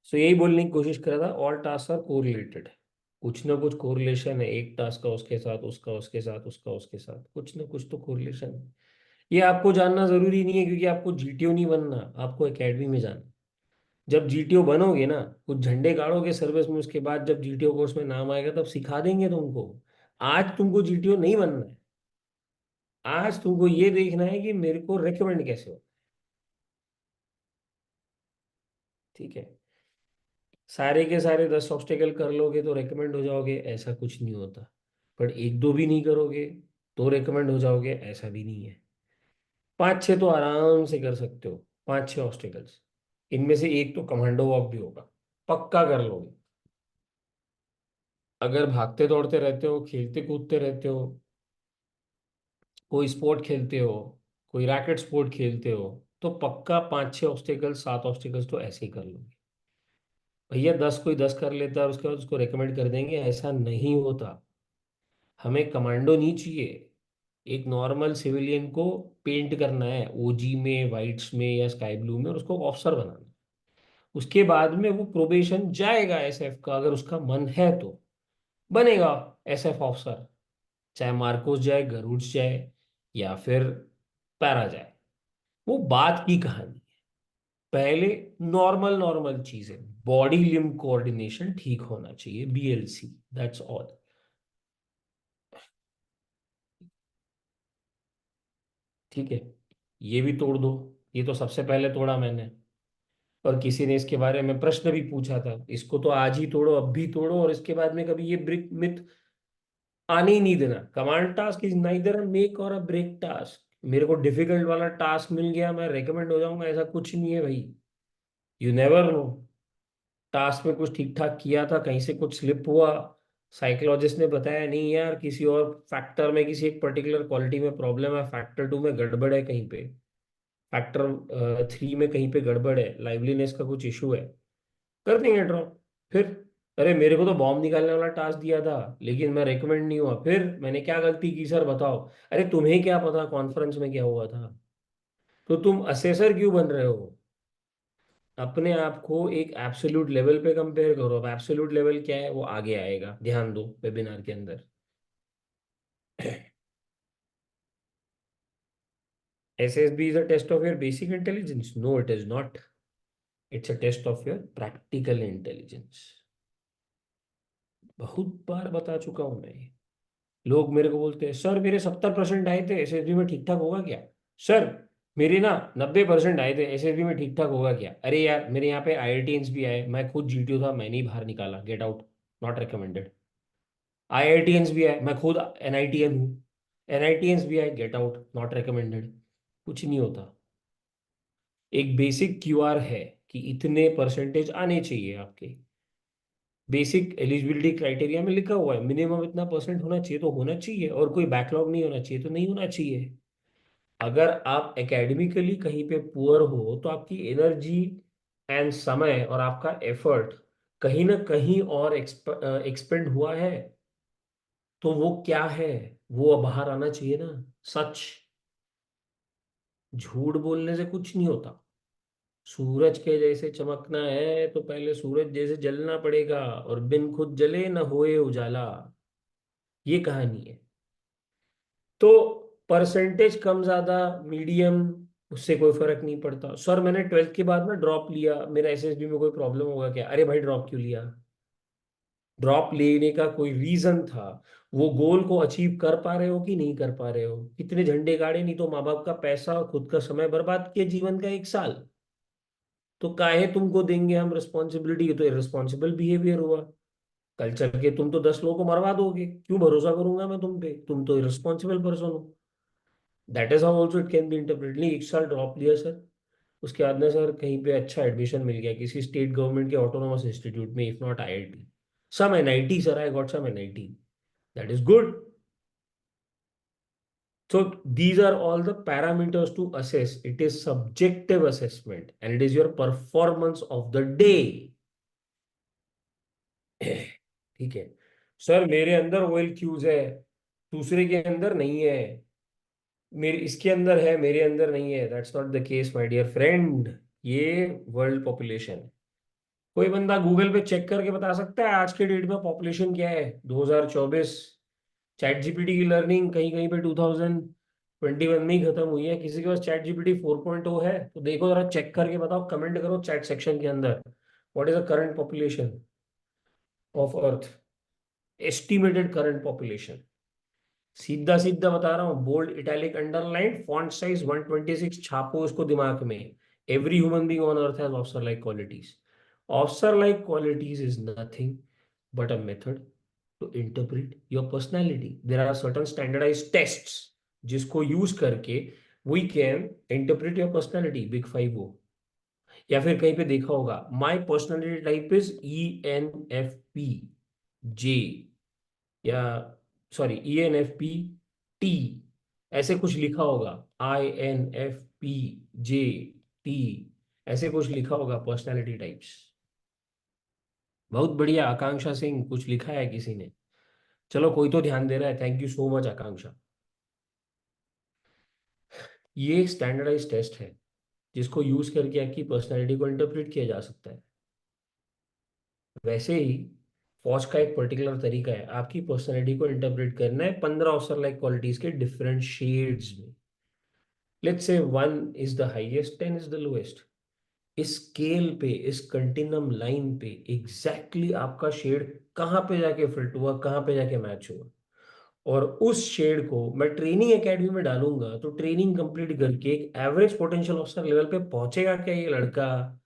सो यही बोलने की कोशिश कर रहा था, ऑल टास्क आर कोरिलेटेड। कुछ ना कुछ कोरिलेशन है, एक टास्क का उसके साथ, उसका उसके साथ, उसका उसके साथ, कुछ ना कुछ तो कोरिलेशन है। ये आपको जानना जरूरी नहीं है, क्योंकि आपको जीटीओ नहीं बनना, आपको एकेडमी में जाना। जब जीटीओ बनोगे ना, कुछ झंडे गाड़ोगे सर्विस में, उसके बाद जब जीटीओ कोर्स में नाम आएगा तब सिखा देंगे तुमको। आज तुमको जीटीओ नहीं बनना है। आज तुमको ये देखना है कि मेरे को रेकमेंड कैसे हो। ठीक है। सारे के सारे 10 ऑब्स्टेकल कर लोगे तो रेकमेंड हो जाओगे, ऐसा कुछ नहीं होता। पर एक दो भी नहीं करोगे तो रेकमेंड हो जाओगे, ऐसा भी नहीं है। 5-6 तो आराम से कर सकते हो, 5-6 ऑब्स्टेकल्स। इनमें से एक तो कमांडो वॉक भी होगा, पक्का कर लोगे। अगर भागते दौड़ते रहते हो, खेलते कूदते रहते हो, कोई स्पोर्ट खेलते हो, कोई रैकेट स्पोर्ट खेलते हो, तो पक्का 5-6 ऑब्स्टेकल्स, 7 ऑब्स्टेकल्स तो ऐसे ही कर लोगे। भैया 10 कोई 10 कर लेता है और उसके बाद उसको रेकमेंड कर देंगे, ऐसा नहीं होता। हमें कमांडो नहीं चाहिए। एक नॉर्मल सिविलियन को पेंट करना है ओजी में, वाइट्स में या स्काई ब्लू में, और उसको ऑफिसर बनाना है। उसके बाद में वो प्रोबेशन जाएगा एसएफ का, अगर उसका मन है तो बनेगा एसएफ ऑफिसर। चाहे मार्कोस जाए, गरुड्स जाए, या फिर पैरा जाए, वो बात की कहानी। पहले नॉर्मल नॉर्मल चीजें, बॉडी लिम्ब कोऑर्डिनेशन ठीक होना चाहिए, बीएलसी, दैट्स ऑल। ठीक है, ये भी तोड़ दो। ये तो सबसे पहले तोड़ा मैंने, और किसी ने इसके बारे में प्रश्न भी पूछा था। इसको तो आज ही तोड़ो, अब भी तोड़ो, और इसके बाद में कभी ये ब्रेक मिथ आने ही नहीं देना। Command task is neither a make और अ ब्रेक टास्क। मेरे को डिफिकल्ट वाला टास्क मिल गया, मैं रेकमेंड हो जाऊंगा, ऐसा कुछ नहीं है भाई। यू नेवर नो, टास्क में कुछ ठीक ठाक किया था, कहीं से कुछ स्लिप हुआ, साइकोलॉजिस्ट ने बताया नहीं यार किसी और फैक्टर में, किसी एक पर्टिकुलर क्वालिटी में प्रॉब्लम है, फैक्टर 2 में गड़बड़ है, कहीं पे फैक्टर 3 में कहीं पे गड़बड़ है, लाइवलीनेस का कुछ इशू है, कर देंगे ड्रॉप। फिर अरे मेरे को तो बॉम्ब निकालने वाला टास्क दिया था, लेकिन मैं रेकमेंड नहीं हुआ, फिर मैंने क्या गलती की सर बताओ। अरे तुम्हें क्या पता कॉन्फ्रेंस में क्या हुआ था? तो तुम असेसर क्यों बन रहे हो? अपने आप को एक एब्सोल्यूट लेवल पे कंपेयर करो। अब एब्सोल्यूट लेवल क्या है वो आगे आएगा, ध्यान दो वेबिनार के अंदर। SSB is a test of your basic intelligence. No, it is not. It's a test of your practical intelligence. बहुत बार बता चुका हूं मैं। लोग मेरे को बोलते हैं सर मेरे 70% आए थे एसएसबी में, ठीक ठाक होगा क्या? सर मेरे ना 90% आए थे एसएसबी में, ठीक ठाक होगा क्या? अरे यार मेरे यहाँ पे आईआईटीएंस भी आए, मैं खुद जीटीओ था, मैंने ही बाहर निकाला, get out, not recommended. IITians भी आए, मैं खुद एनआईटीएन हूँ, एनआईटीएंस भी आए, गेट आउट, नॉट रिकमेंडेड। कुछ नहीं होता। एक बेसिक क्यूआर है कि इतने परसेंटेज आने चाहिए आपके। बेसिक एलिजिबिलिटी क्राइटेरिया में लिखा हुआ है मिनिमम इतना परसेंट होना चाहिए तो होना चाहिए, और कोई बैकलॉग नहीं होना चाहिए तो नहीं होना चाहिए। अगर आप एकेडमिकली कहीं पे पुअर हो तो आपकी एनर्जी एंड समय और आपका एफर्ट कहीं ना कहीं और एक्सपेंड हुआ है, तो वो क्या है, वो बाहर आना चाहिए ना। सच, झूठ बोलने से कुछ नहीं होता। सूरज के जैसे चमकना है तो पहले सूरज जैसे जलना पड़ेगा, और बिन खुद जले न होए उजाला, ये कहानी है। तो परसेंटेज कम ज्यादा मीडियम, उससे कोई फर्क नहीं पड़ता। सर मैंने 12th के बाद में ड्रॉप लिया, मेरा एसएसबी में कोई प्रॉब्लम होगा क्या? अरे भाई ड्रॉप क्यों लिया? ड्रॉप लेने का कोई रीजन था? वो गोल को अचीव कर पा रहे हो कि नहीं कर पा रहे हो? कितने झंडे गाड़े, नहीं तो माँ बाप का पैसा और खुद का समय बर्बाद किया, जीवन का 1 साल। तो काहे तुमको देंगे हम रिस्पॉन्सिबिलिटी? ये तो इररिस्पॉन्सिबल बिहेवियर हुआ। कल चल के तुम तो 10 लोगों को मरवा दोगे, क्यों भरोसा करूंगा मैं तुम पे? तुम तो इररिस्पॉन्सिबल पर्सन हो। That is how also it can be interpreted. नहीं 1 साल ड्रॉप लिया सर, उसके बाद में सर कहीं पे अच्छा एडमिशन मिल गया किसी स्टेट गवर्नमेंट के ऑटोनोमस इंस्टीट्यूट में, if not IIT, some NIT sir, I got some NIT, that is good. So these are all the parameters to assess. It is subjective assessment and it is your performance of the day. ठीक है। Sir मेरे अंदर OL cues है, दूसरे के अंदर नहीं है, मेरे इसके अंदर है मेरे अंदर नहीं है। That's not the case my dear friend. ये वर्ल्ड पॉपुलेशन है। कोई बंदा गूगल पे चेक करके बता सकता है आज के डेट में पॉपुलेशन क्या है 2024? चैट जीपीटी की लर्निंग कहीं कहीं पे 2021 में ही खत्म हुई है। किसी के पास चैट जीपीटी 4.0 है तो देखो जरा, चेक करके बताओ, कमेंट करो चैट सेक्शन के अंदर, what is the current population of earth, estimated current population. सीधा सीधा बता रहा हूँ, bold italic underline font size 126, छापो इसको दिमाग में। Every human being on earth has officer like qualities. Officer like qualities is nothing but a method to interpret your personality. There are certain standardized tests जिसको use करके we can interpret your personality, big 5 हो। या फिर कहीं पे देखा होगा my personality type is ENFP J, या सॉरी ENFP T, ऐसे कुछ लिखा होगा, INFP J T, ऐसे कुछ लिखा होगा पर्सनैलिटी टाइप्स। बहुत बढ़िया आकांक्षा सिंह, कुछ लिखा है किसी ने? चलो कोई तो ध्यान दे रहा है, थैंक यू सो मच आकांक्षा। ये एक स्टैंडर्डाइज टेस्ट है जिसको यूज करके आपकी पर्सनैलिटी को इंटरप्रेट किया जा सकता है। वैसे ही फॉज का एक पर्टिकुलर तरीका है आपकी पर्सनैलिटी को इंटरप्रेट करना है 15 ऑफर लाइक क्वालिटीज के डिफरेंट शेड्स में। Let's say 1 is the highest, 10 is the lowest. इस स्केल पे, इस कंटिन्यूम लाइन पे एग्जैक्टली आपका शेड कहाँ पे जाके फिट हुआ, कहाँ पे जाके मैच हुआ, और उस शेड को मैं ट्रेनिंग एकेडमी में डालूंगा तो ट्रेनिंग कंप्लीट करके एक एवरेज पोटेंशियल ऑफिसर लेवल पे पहुंचेगा क्या ये लड़का?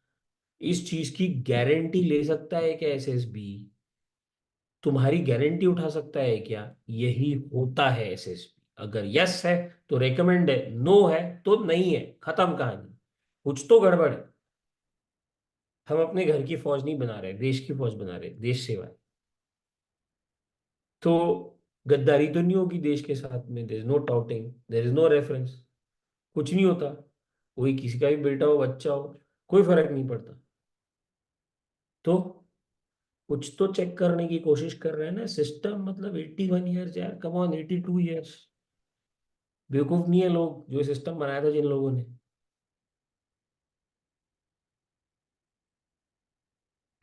इस चीज की गारंटी ले सकता है क्या एसएसबी? तुम्हारी गारंटी उठा सकता है क्या? यही होता है एसएसबी। अगर यस है तो रेकमेंड है, नो है तो नहीं है, खत्म कहानी। कुछ तो गड़बड़ है। हम अपने घर की फौज नहीं बना रहे, देश की फौज बना रहे, देश सेवा है। तो गद्दारी तो नहीं होगी देश के साथ में। There is no touting, there is no reference, कुछ नहीं होता। कोई किसी का भी बेटा हो, बच्चा हो, कोई फर्क नहीं पड़ता। तो कुछ तो चेक करने की कोशिश कर रहे हैं ना सिस्टम। मतलब 81 ईयर्स यार, कम ऑन, 82 ईयर्स। बेवकूफ नहीं है लोग जो सिस्टम बनाया था जिन लोगों ने।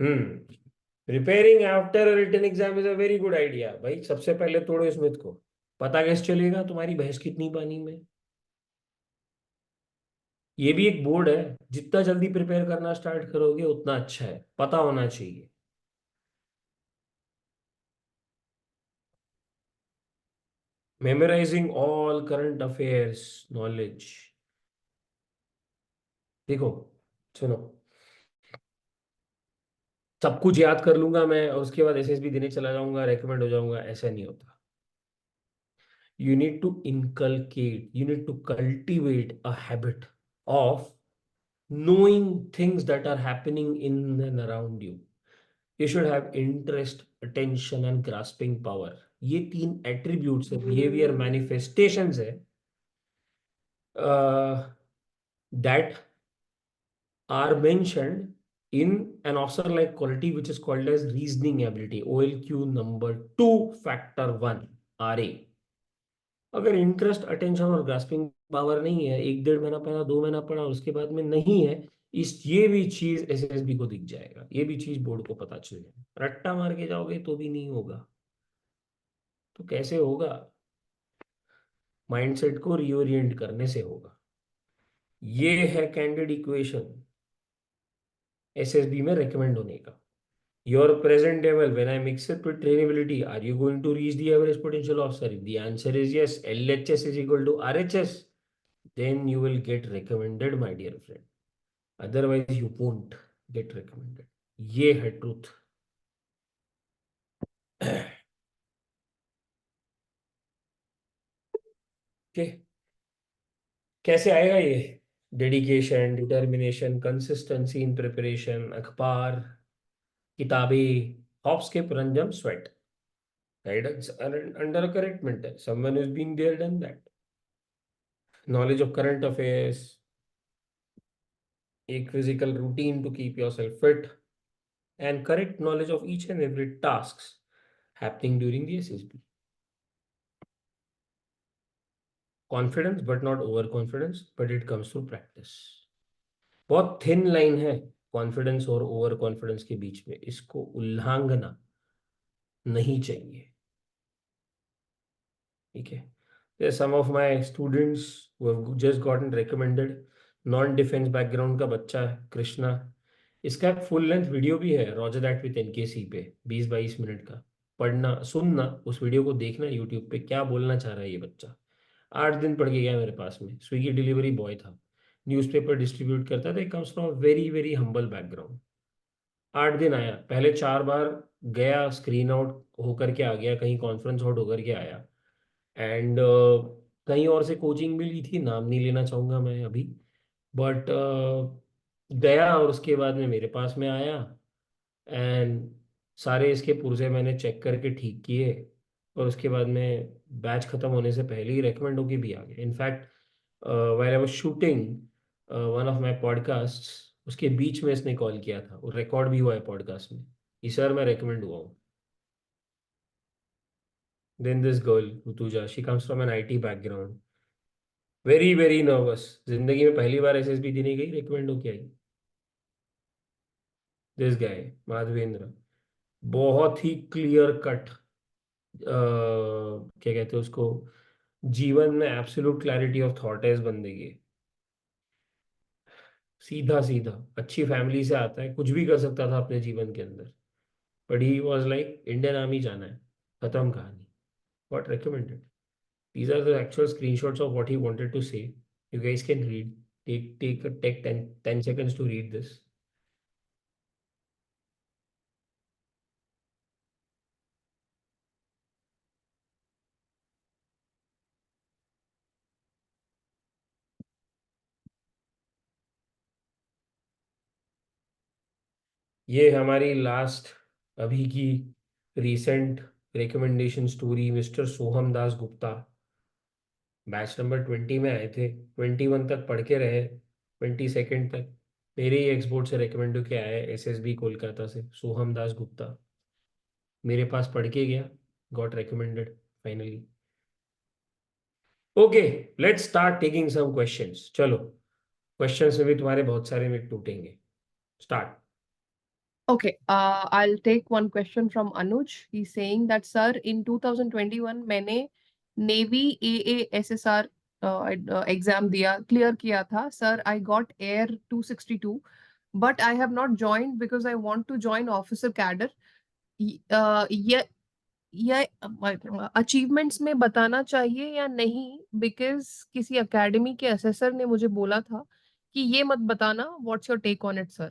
Hmm. Preparing after written exam is a very good idea. भाई सबसे पहले तोड़ो इस मिथ को। पता कैसे चलेगा तुम्हारी भैंस कितनी पानी में? ये भी एक बोर्ड है। जितना जल्दी प्रिपेयर करना स्टार्ट करोगे उतना अच्छा है, पता होना चाहिए। Memorising all current affairs knowledge. देखो, सुनो, सब कुछ याद कर लूंगा मैं और उसके बाद एसएसबी देने चला जाऊंगा, रेकमेंड हो जाऊंगा, ऐसा नहीं होता। You need to inculcate, you need to cultivate a habit of knowing things that are happening in and around you. You should have interest, attention and grasping power. ये तीन attributes है, behavior manifestations है, that are mentioned in an officer like quality which is called as reasoning ability, OLQ number 2 factor 1 RA. अगर interest, attention और grasping power नहीं है, 1 1.5 महीना पढ़ा, 2 महीना पढ़ा और उसके बाद में नहीं है, इस ये भी चीज एसएसबी को दिख जाएगा, ये भी चीज बोर्ड को पता चल जाएगा। रट्टा मार के जाओगे तो भी नहीं होगा। तो कैसे होगा? माइंडसेट को रीओरिएंट करने से होगा। ये है कैंडिड इक्वेशन एसएसबी में रिकमेंड होने का। Your present level, when I mix it with trainability, are you going to reach the average potential officer? If the answer is yes, LHS is equal to RHS, then you will get recommended, my dear friend. Otherwise, you won't get recommended. ये है truth. Okay, कैसे आएगा ये? Dedication, determination, consistency in preparation, अखबार, किताबें, hops के परंजम, sweat, guidance under a correct mentor, someone who's been there, done that, knowledge of current affairs, एक physical routine to keep yourself fit, and correct knowledge of each and every tasks happening during the SSB. Confidence, but not overconfidence, but it comes through practice. बहुत thin line है confidence और over confidence के बीच में, इसको उल्लंघना नहीं चाहिए। ठीक है? There's some of my students who have just gotten recommended, non defence background का बच्चा है कृष्णा। इसका एक फुल लेंथ वीडियो भी है रॉजर दैट विद एनकेसी पे, 20 22 मिनट का। पढ़ना, सुनना, उस वीडियो को देखना यूट्यूब पे, क्या बोलना चाह रहा है ये बच्चा। 8 दिन पढ़ के गया मेरे पास में, स्विगी डिलीवरी बॉय था, न्यूज़पेपर डिस्ट्रीब्यूट करता था, comes from very very humble background. 8 दिन आया, पहले 4 बार गया, स्क्रीन आउट होकर के आ गया, कहीं कॉन्फ्रेंस आउट होकर के आया, एंड कहीं और से कोचिंग भी ली थी, नाम नहीं लेना चाहूँगा मैं अभी, बट गया और उसके बाद में मेरे पास में आया, एंड सारे इसके पुर्जे मैंने चेक करके ठीक किए, और उसके बाद में बैच खत्म होने से पहले ही रेकमेंड होके भी आ गया। In fact while I was shooting one of my podcast, उसके बीच में इसने कॉल किया था और रिकॉर्ड भी हुआ है पॉडकास्ट में कि सर मैं रेकमेंड हुआ हूँ। Then this girl Rutuja, she comes from an IT background, very very nervous, जिंदगी में पहली बार एसएसबी देने गई, रेकमेंड होके आई। दिस गाय माधवेंद्र, बहुत ही क्लियर कट, क्या कहते हैं उसको, जीवन में एब्सोल्यूट क्लैरिटी ऑफ थॉट है इस बंदे की। सीधा सीधा, अच्छी फैमिली से आता है, कुछ भी कर सकता था अपने जीवन के अंदर, but he was like Indian army जाना है, खत्म कहानी। got recommended. These are the actual screenshots of what he wanted to say. You guys can read. Take 10 seconds to read this. ये हमारी लास्ट अभी की रिसेंट रिकमेंडेशन स्टोरी, मिस्टर सोहम Das Gupta batch number 20 में आए थे, 21 तक पढ़ के रहे, 22 तक मेरे ही एक्सपोर्ट से रिकमेंड होके आए, SSB कोलकाता से, सोहम दास गुप्ता मेरे पास पढ़ के गया, got recommended finally. Okay, let's start taking some questions. चलो, क्वेश्चंस में भी तुम्हारे बहुत सारे में टूटेंगे. Start. Okay, I'll take one question from Anuj. He's saying that, sir, in 2021 मैंने Navy AASSR एग्जाम दिया, क्लियर किया था. Sir, I got Air 262, but I have not joined because I want to join officer cadre. ये achievements में बताना चाहिए या नहीं? बिकॉज किसी एकेडमी के असेसर ने मुझे बोला था कि ये मत बताना. What's your take on it, sir?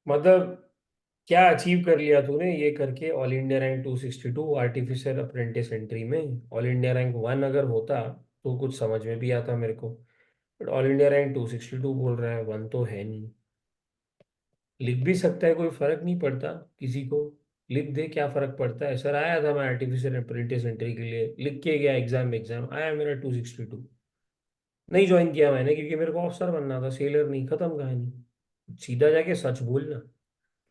मतलब क्या अचीव कर लिया तूने ये करके? All India rank 262 artificial apprentice entry में. ऑल इंडिया रैंक 1 अगर होता तो कुछ समझ में भी आता मेरे को, बट ऑल इंडिया रैंक 262 बोल रहा है, 1 तो है नहीं. लिख भी सकता है, कोई फर्क नहीं पड़ता किसी को. लिख दे, क्या फर्क पड़ता है? सर आया था मैं आर्टिफिशियल अप्रेंटिस एंट्री के लिए, लिख के गया, एग्जाम आया मेरा 262. नहीं ज्वाइन किया मैंने क्योंकि मेरे को ऑफिसर बनना था, सेलर नहीं. खत्म कहानी. सीधा जाके सच बोलना.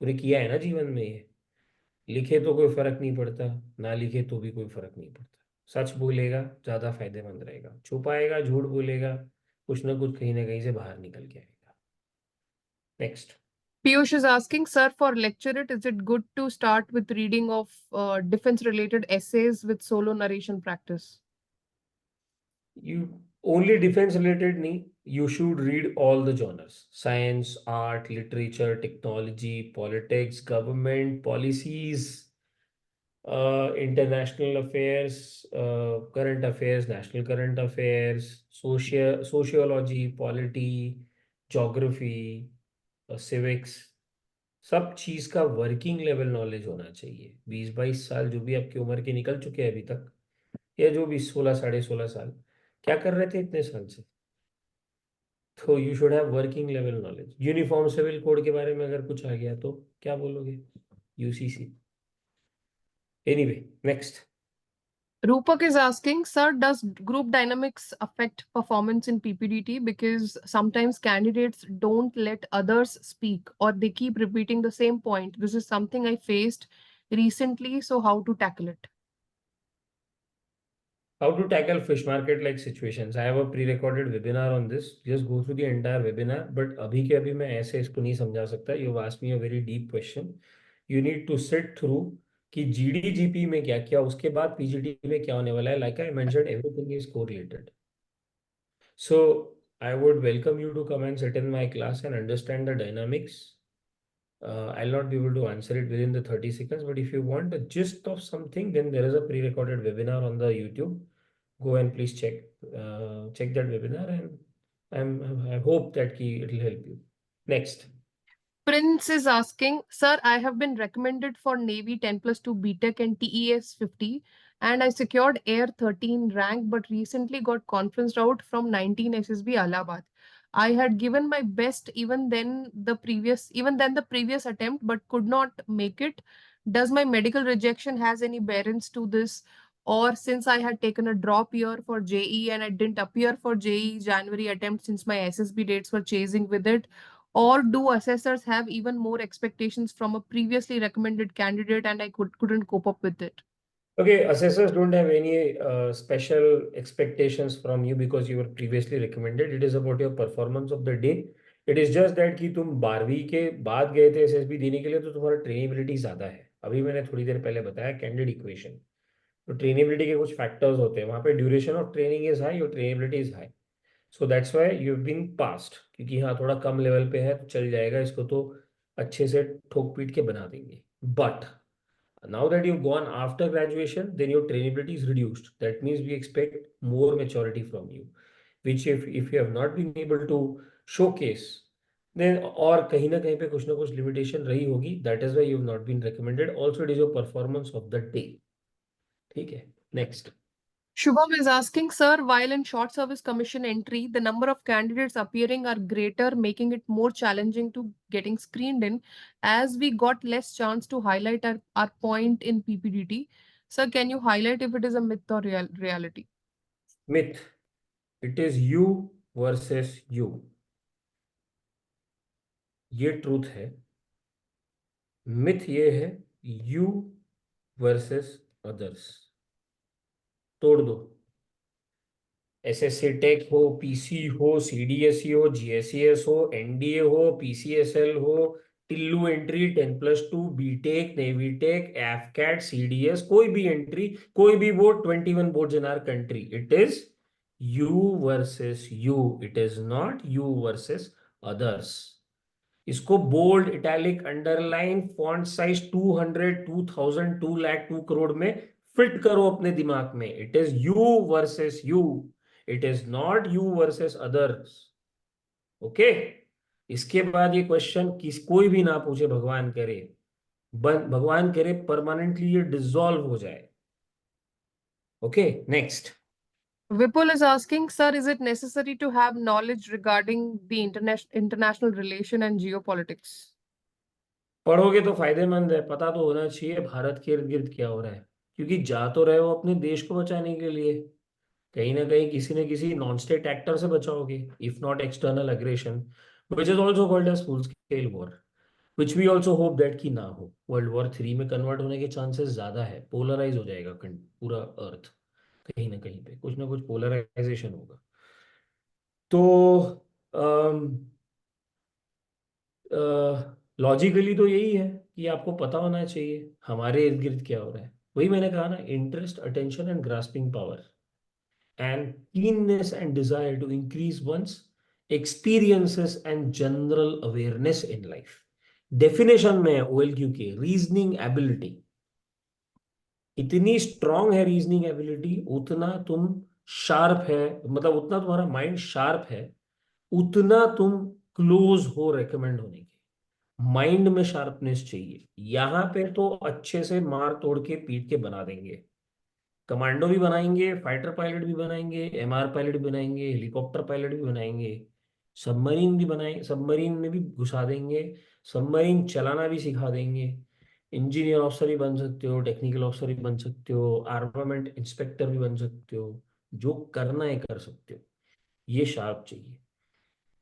तूने किया है ना जीवन में ये. लिखे तो कोई फर्क नहीं पड़ता, ना लिखे तो भी कोई फर्क नहीं पड़ता. सच बोलेगा ज्यादा फायदेमंद रहेगा. छुपाएगा, झूठ बोलेगा, कुछ ना कुछ कहीं ना कहीं से बाहर निकल के आएगा. Next. Piyush is asking, sir, for lecturate, is it good to start with reading of defense related essays with solo narration practice? You only defense related नहीं, you should read all the genres: science, art, literature, technology, politics, government policies, international affairs, current affairs, national current affairs, sociology, polity, geography, civics. सब चीज का working level knowledge होना चाहिए. 20-22 साल जो भी आपकी उम्र के निकल चुके हैं अभी तक, या जो भी 16 साढ़े 16 साल, क्या कर रहे थे इतने साल से? तो you should have working level knowledge. Uniform civil code के बारे में अगर कुछ आ गया तो क्या बोलोगे? UCC. Anyway, next. Rupak is asking, sir, does group dynamics affect performance in PPDT? Because sometimes candidates don't let others speak or they keep repeating the same point. This is something I faced recently. So, how to tackle it? How to tackle fish market like situations. I have a pre-recorded webinar on this. Just go through the entire webinar. But अभी के अभी मैं ऐसे इसको नहीं समझा सकता. You've asked me a very deep question. You need to sit through कि GDGP में क्या क्या, उसके बाद PGT में क्या होने वाला है. Like I mentioned, everything is correlated. So I would welcome you to come and sit in my class and understand the dynamics. I'll not be able to answer it within the 30 seconds, but if you want the gist of something, then there is a pre-recorded webinar on the YouTube. Go and please check that webinar, and I hope that it will help you. Next. Prince is asking, sir, I have been recommended for Navy 10+2 BTech and TES 50, and I secured Air 13 rank, but recently got conferenced out from 19 SSB Allahabad. I had given my best even then the previous attempt, but could not make it. Does my medical rejection has any bearings to this? Or since I had taken a drop year for JE and I didn't appear for JE January attempt since my SSB dates were chasing with it, or do assessors have even more expectations from a previously recommended candidate and I couldn't cope up with it? Okay, assessors don't have any special expectations from you because you were previously recommended. It is about your performance of the day. It is just that कि तुम 12वीं के बाद गए थे SSB देने के लिए, तो तुम्हारा ट्रेनेबिलिटी ज़्यादा है. अभी मैंने थोड़ी देर पहले बताया कैंडिड इक्वेशन. तो ट्रेनेबिलिटी के कुछ फैक्टर्स होते हैं वहाँ पे. Duration of training is high, your trainability is high. So that's why you have been passed. क्योंकि हाँ थोड़ा कम लेवल पे है तो चल जाएगा, इसको तो अच्छे से ठोक पीट के बना देंगे. But Now that you've gone after graduation, then your trainability is reduced. That means we expect more maturity from you, which if you have not been able to showcase, then और कहीं ना कुछ limitation रही होगी. That is why you have not been recommended. Also, it is your performance of the day. ठीक है. Next. Shubham is asking, sir, while in short service commission entry, the number of candidates appearing are greater, making it more challenging to getting screened in, as we got less chance to highlight our point in PPDT. Sir, can you highlight if it is a myth or reality? Myth. It is you versus you. ये truth है. Myth ये है you versus others. तोड़ दो. SSC tech हो, PC हो, CDSE हो, GSES हो, एनडीए हो, पीसीएसएल हो, टिल्लू entry, 10+2, BTech, navy tech, AFCAT, CDS, कोई भी एंट्री, कोई भी board, 21 boards in our country. It is you versus you. It is not you versus others. इसको bold, italic, underline, font size 200, 2000, 2 lakh, 2 crore में फिट करो अपने दिमाग में. It is you versus you. It is not you versus others. Okay. इसके बाद ये question कोई भी ना पूछे, भगवान करे, भगवान करे परमानेंटली ये डिसॉल्व हो जाए. Okay. Next. Vipul is asking, sir, is it necessary to have knowledge regarding the international relation and geopolitics? पढ़ोगे तो फायदेमंद है. पता तो होना चाहिए भारत के इर्द गिर्द क्या हो रहा है, क्योंकि जा तो रहे हो अपने देश को बचाने के लिए. कहीं ना कहीं किसी न किसी नॉन स्टेट एक्टर से बचाओगे, if not external aggression, which is also called as full scale war, which we also hope that कि ना हो. वर्ल्ड वॉर 3 में कन्वर्ट होने के चांसेस ज्यादा है. पोलराइज हो जाएगा पूरा अर्थ. कहीं ना कुछ पोलराइजेशन होगा. तो लॉजिकली तो यही है कि आपको पता होना चाहिए हमारे इर्द गिर्द क्या हो रहा है. वही मैंने कहा ना, interest, attention and grasping power and keenness and desire to increase one's experiences and general awareness in life. Definition में OLQ के रीजनिंग एबिलिटी. इतनी स्ट्रांग है रीजनिंग एबिलिटी, उतना तुम शार्प है, मतलब उतना तुम्हारा माइंड शार्प है, उतना तुम क्लोज हो रेकमेंड होने के. माइंड में शार्पनेस चाहिए. यहां पे तो अच्छे से मार तोड़ के पीट के बना देंगे. कमांडो भी बनाएंगे, फाइटर पायलट भी बनाएंगे, एमआर पायलट भी बनाएंगे, हेलीकॉप्टर पायलट भी बनाएंगे, सबमरीन भी बनाएंगे, सबमरीन में भी घुसा देंगे, सबमरीन चलाना भी सिखा देंगे. इंजीनियर ऑफिसर भी बन सकते हो, टेक्निकल ऑफिसर भी बन सकते हो, आर्मामेंट इंस्पेक्टर भी बन सकते हो. जो करना है कर सकते हो. ये शार्प चाहिए,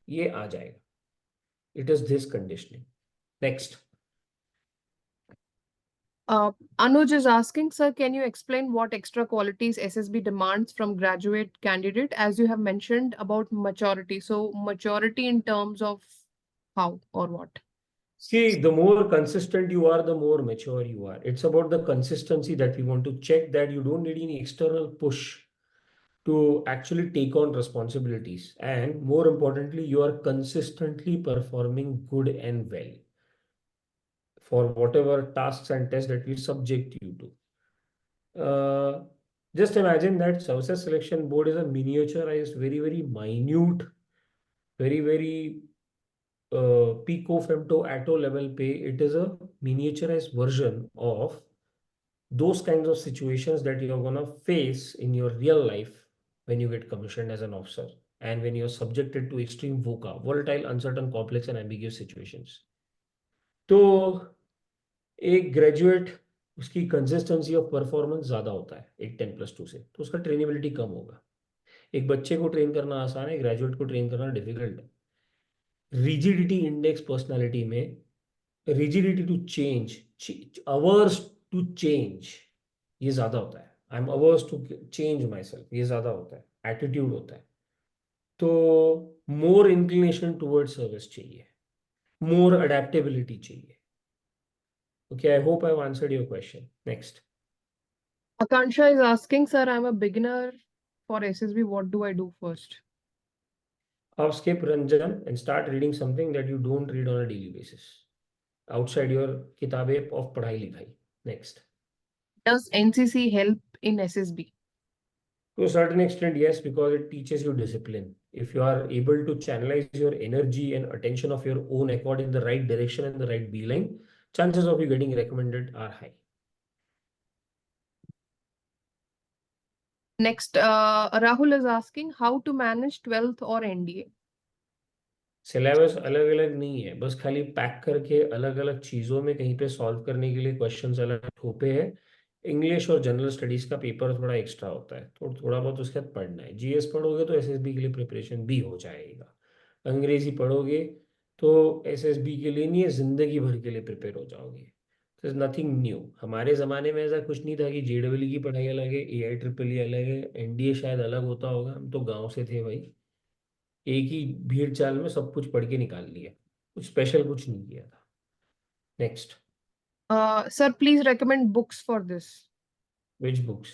ये आ जाएगा. It is this conditioning. Next. Anuj is asking, sir, can you explain what extra qualities SSB demands from graduate candidate, as you have mentioned about maturity? So maturity in terms of how or what? See, the more consistent you are, the more mature you are. It's about the consistency that we want to check, that you don't need any external push to actually take on responsibilities. And more importantly, you are consistently performing good and well for whatever tasks and tests that we subject you to. Just imagine that Services Selection Board is a miniaturized, very, very minute, very pico femto atto level pay. It is a miniaturized version of those kinds of situations that you're going to face in your real life when you get commissioned as an officer, and when you're subjected to extreme VUCA, volatile, uncertain, complex and ambiguous situations. तो एक graduate, उसकी consistency of performance ज्यादा होता है एक 10+2 से, तो उसका ट्रेनेबिलिटी कम होगा. एक बच्चे को ट्रेन करना आसान है, ग्रेजुएट को ट्रेन करना डिफिकल्ट है. रिजिडिटी इंडेक्स पर्सनालिटी में, rigidity to change, averse to change, ये ज्यादा होता है. I am averse to change myself, ये ज्यादा होता है. एटीट्यूड होता है. तो मोर इंक्लिनेशन टुवर्ड सर्विस चाहिए, मोर अडेप्टेबिलिटी चाहिए. Okay, I hope I have answered your question. Next. Akansha is asking, sir, I'm a beginner for SSB. What do I do first? Now skip Ranjan and start reading something that you don't read on a daily basis outside your किताबें of पढ़ाई लिखाई. Next. Does NCC help in SSB? To a certain extent, yes, because it teaches you discipline. If you are able to channelize your energy and attention of your own accord in the right direction and the right beeline, chances of you getting recommended are high. Next, Rahul is asking how to manage 12th or NDA. Syllabus अलग अलग नहीं है, बस खाली pack करके अलग अलग चीजों में कहीं पे सॉल्व करने के लिए क्वेश्चंस अलग थोपे हैं। इंग्लिश और जनरल स्टडीज का पेपर थोड़ा एक्स्ट्रा होता है, तो थोड़ा बहुत उसके बाद पढ़ना है। जीएस पढ़ोगे तो एसएसबी के लिए प्रिपरेशन भी हो जाएगा। अंग्रेजी पढ़ोगे तो एसएसबी के लिए नहीं है, जिंदगी भर के लिए प्रिपेयर हो जाओगे। तो नथिंग न्यू। हमारे ज़माने में ऐसा कुछ नहीं था कि जेडब्ल्यू की पढ़ाई अलग है, एआई ट्रिपल ई अलग है, एनडीए शायद अलग होता होगा। हम तो गांव से थे भाई, एक ही भीड़ चाल में सब कुछ पढ़ के निकाल लिया, कुछ स्पेशल कुछ नहीं किया था। Next. Sir, please recommend books for this. Which books?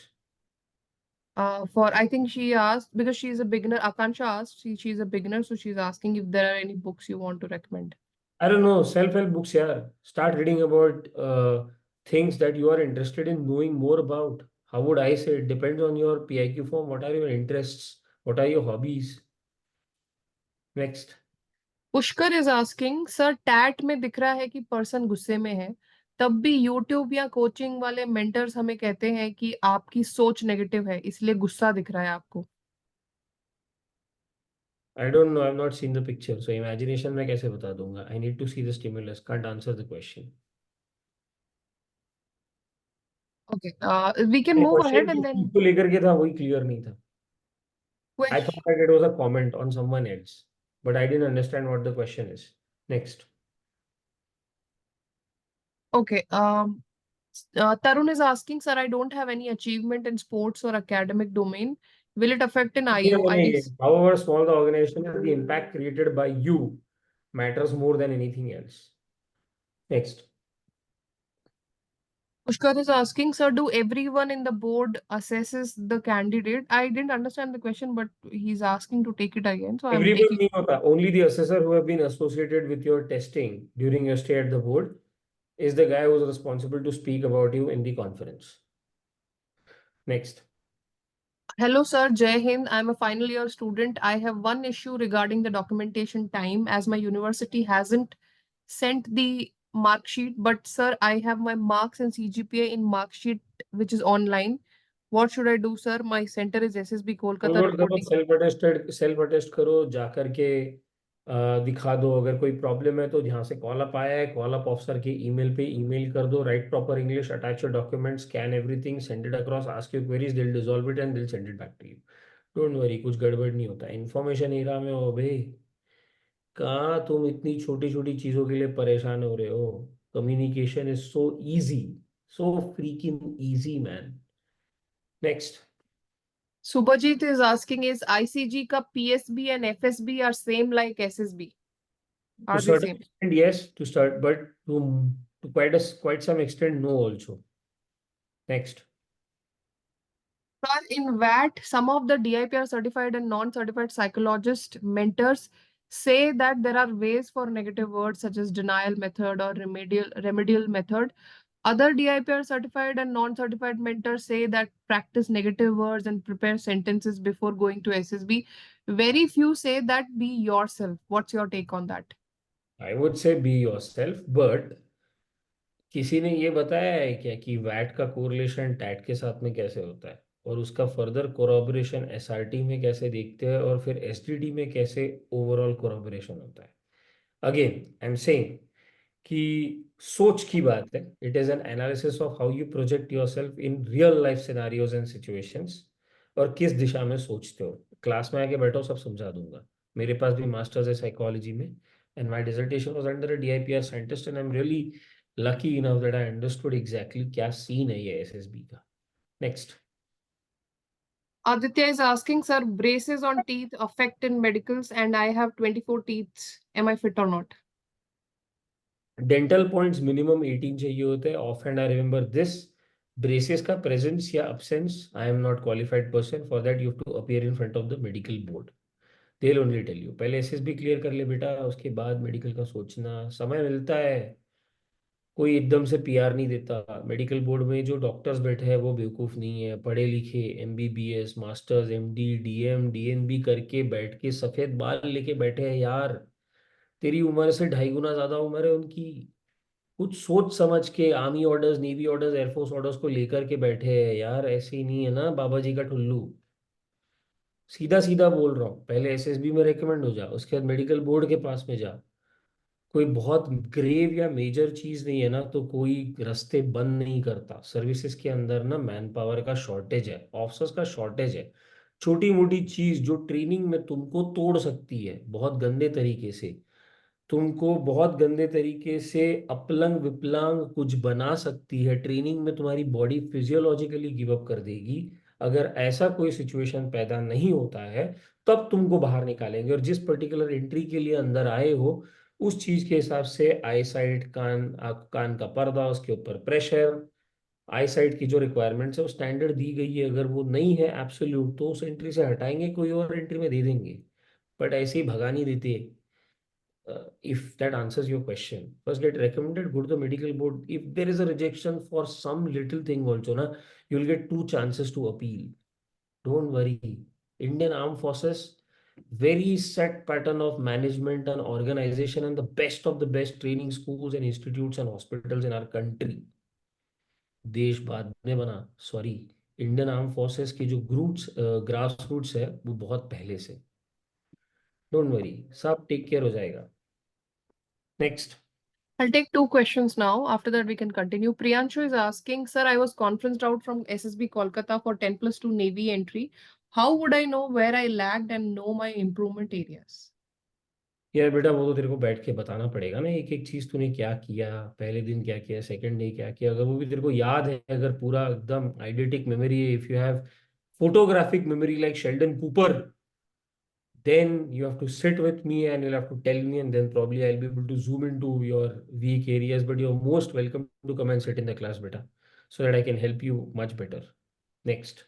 For I think she asked because she's a beginner. Akansha asked, she's a beginner, so she's asking if there are any books you want to recommend. I don't know, self help books, yeah. Start reading about things that you are interested in knowing more about. How would I say? It depends on your PIQ form. What are your interests? What are your hobbies? Next. Pushkar is asking sir, TAT में दिख रहा है कि person गुस्से में है, तब भी यूट्यूब या कोचिंग वाले मेंटर्स हमें कहते हैं कि आपकी सोच नेगेटिव है, इसलिए गुस्सा दिख रहा है आपको। I don't know, I've not seen the picture, so imagination में कैसे बता दूंगा? I need to see the stimulus, can't answer the question. Okay, we can move question ahead and किस देन चीज को लेकर के था वही क्लियर नहीं था। I thought that it was a comment on someone else, but I didn't understand what the question is. Next. okay. Tarun is asking, sir, I don't have any achievement in sports or academic domain. Will it affect in IU? However small the organization is, the impact created by you matters more than anything else. Next. Pushkar is asking, sir, do everyone in the board assesses the candidate? I didn't understand the question, but he's asking to take it again. So I'm Everyone taking. नहीं होता. Only the assessor who have been associated with your testing during your stay at the board is the guy who is responsible to speak about you in the conference. Next. Hello, sir. Jai Hind. I'm a final year student. I have one issue regarding the documentation time as my university hasn't sent the mark sheet. But, sir, I have my marks and CGPA in mark sheet, which is online. What should I do, sir? My center is SSB Kolkata reporting. Self attest करो जा करके, दिखा दो। अगर कोई problem है तो जहाँ से कॉल अप आया है, कॉल अप ऑफिसर के ईमेल पे ईमेल कर दो, write proper English, attach your document, scan everything, send it across, ask your queries, they will dissolve it and they will send it back to you. Don't worry, कुछ गड़बड़ नहीं होता। Information era में हो भाई, कहाँ तुम इतनी छोटी छोटी चीजों के लिए परेशान हो रहे हो? Communication is so easy, so freaking easy man. Next. Subhajit is asking, is ICG ka PSB and FSB are same like SSB? To Are they certain same? extent, yes, to start, but to quite some extent, no also. Next. Sir, in VAT, some of the DIPR certified and non-certified psychologist mentors say that there are ways for negative words such as denial method or remedial method. Other DIPR certified and non-certified mentors say that practice negative words and prepare sentences before going to SSB. Very few say that be yourself. What's your take on that? I would say be yourself, but किसी ने ये बताया है क्या कि VAT का correlation TET के साथ में कैसे होता है, और उसका फर्दर कोरोबोरेशन एसआरटी में कैसे देखते हैं, और फिर एसटीडी में कैसे ओवरऑल कोरोबोरेशन होता है? अगेन आई एम सेइंग कि सोच की बात है। It is an analysis of how you project yourself in real life scenarios and situations, और किस दिशा में सोचते हो। क्लास में आके बैठो, सब समझा दूंगा। मेरे पास भी मास्टर्स है साइकोलॉजी में, and my dissertation was under a DIPR scientist, and I am really lucky enough that I understood exactly क्या सीन है ये एसएसबी का। Next. Aditya is asking, sir, braces on teeth affect in medicals and I have 24 teeth. Am I fit or not? Dental points minimum 18 चाहिए होते हैं। Off hand I remember this. Braces का presence या absence, I am not qualified person for that. You have to appear in front of the medical board, they will only tell you. पहले SSB clear कर ले बेटा, उसके बाद medical का सोचना। समय मिलता है, कोई एकदम से पीआर नहीं देता। मेडिकल बोर्ड में जो डॉक्टर्स बैठे हैं वो बेवकूफ़ नहीं है, पढ़े लिखे, MBBS, masters, MD, DM, DNB करके बैठ के सफ़ेद बाल लेके बैठे हैं यार। तेरी उम्र से 2.5 गुना ज़्यादा उम्र है उनकी। कुछ सोच समझ के army orders, navy orders, air force orders को लेकर के बैठे हैं यार। ऐसे ही नहीं है ना बाबा जी का ठुल्लू। सीधा सीधा बोल रहा हूँ, पहले एसएसबी में रेकमेंड हो जा, उसके बाद मेडिकल बोर्ड के पास में जा। कोई बहुत ग्रेव या मेजर चीज नहीं है ना तो कोई रास्ते बंद नहीं करता। सर्विसेज के अंदर ना मैन पावर का शॉर्टेज है, ऑफिसर्स का शॉर्टेज है। छोटी मोटी चीज जो ट्रेनिंग में तुमको तोड़ सकती है बहुत गंदे तरीके से, तुमको बहुत गंदे तरीके से अपलंग विपलांग कुछ बना सकती है, ट्रेनिंग में तुम्हारी बॉडी फिजियोलॉजिकली गिव अप कर देगी। अगर ऐसा कोई सिचुएशन पैदा नहीं होता है तब तुमको बाहर निकालेंगे, और जिस पर्टिकुलर एंट्री के लिए अंदर आए हो उस चीज के हिसाब से आई साइट, कान का पर्दा, उसके ऊपर प्रेशर, आई साइट की जो रिक्वायरमेंट्स है वो स्टैंडर्ड दी गई है। अगर वो नहीं है एब्सोल्यूट तो उस एंट्री से हटाएंगे, कोई और एंट्री में दे देंगे। बट ऐसे ही भगा नहीं देते। If that answers your question, first get recommended, go to the medical board. If there is a rejection for some little thing also, na, you'll get two chances to appeal. Don't worry. Indian Armed Forces, very set pattern of management and organization, and the best of the best training schools and institutes and hospitals in our country. देश बाद में बना, sorry, Indian arm forces की जो ग्रूट्स, grass roots है वो बहुत पहले से। डोंट वरी, सब टेक केयर हो जाएगा। Next. I'll take two questions now. After that, we can continue. Priyanshu is asking, Sir, I was conferenced out from SSB Kolkata for 10+2 Navy entry. How would I know where I lagged and know my improvement areas? यार बेटा वो तो तेरे को बैठ के बताना पड़ेगा ना, एक एक चीज तूने क्या किया, पहले दिन क्या किया, सेकंड डे क्या किया। अगर वो भी तेरे को याद है, अगर पूरा एकदम आइडेंटिक मेमोरी है, if you have photographic memory like Sheldon Cooper, then you have to sit with me and you'll have to tell me, and then probably I'll be able to zoom into your weak areas. But you're most welcome to come and sit in the class, beta, so that I can help you much better. Next.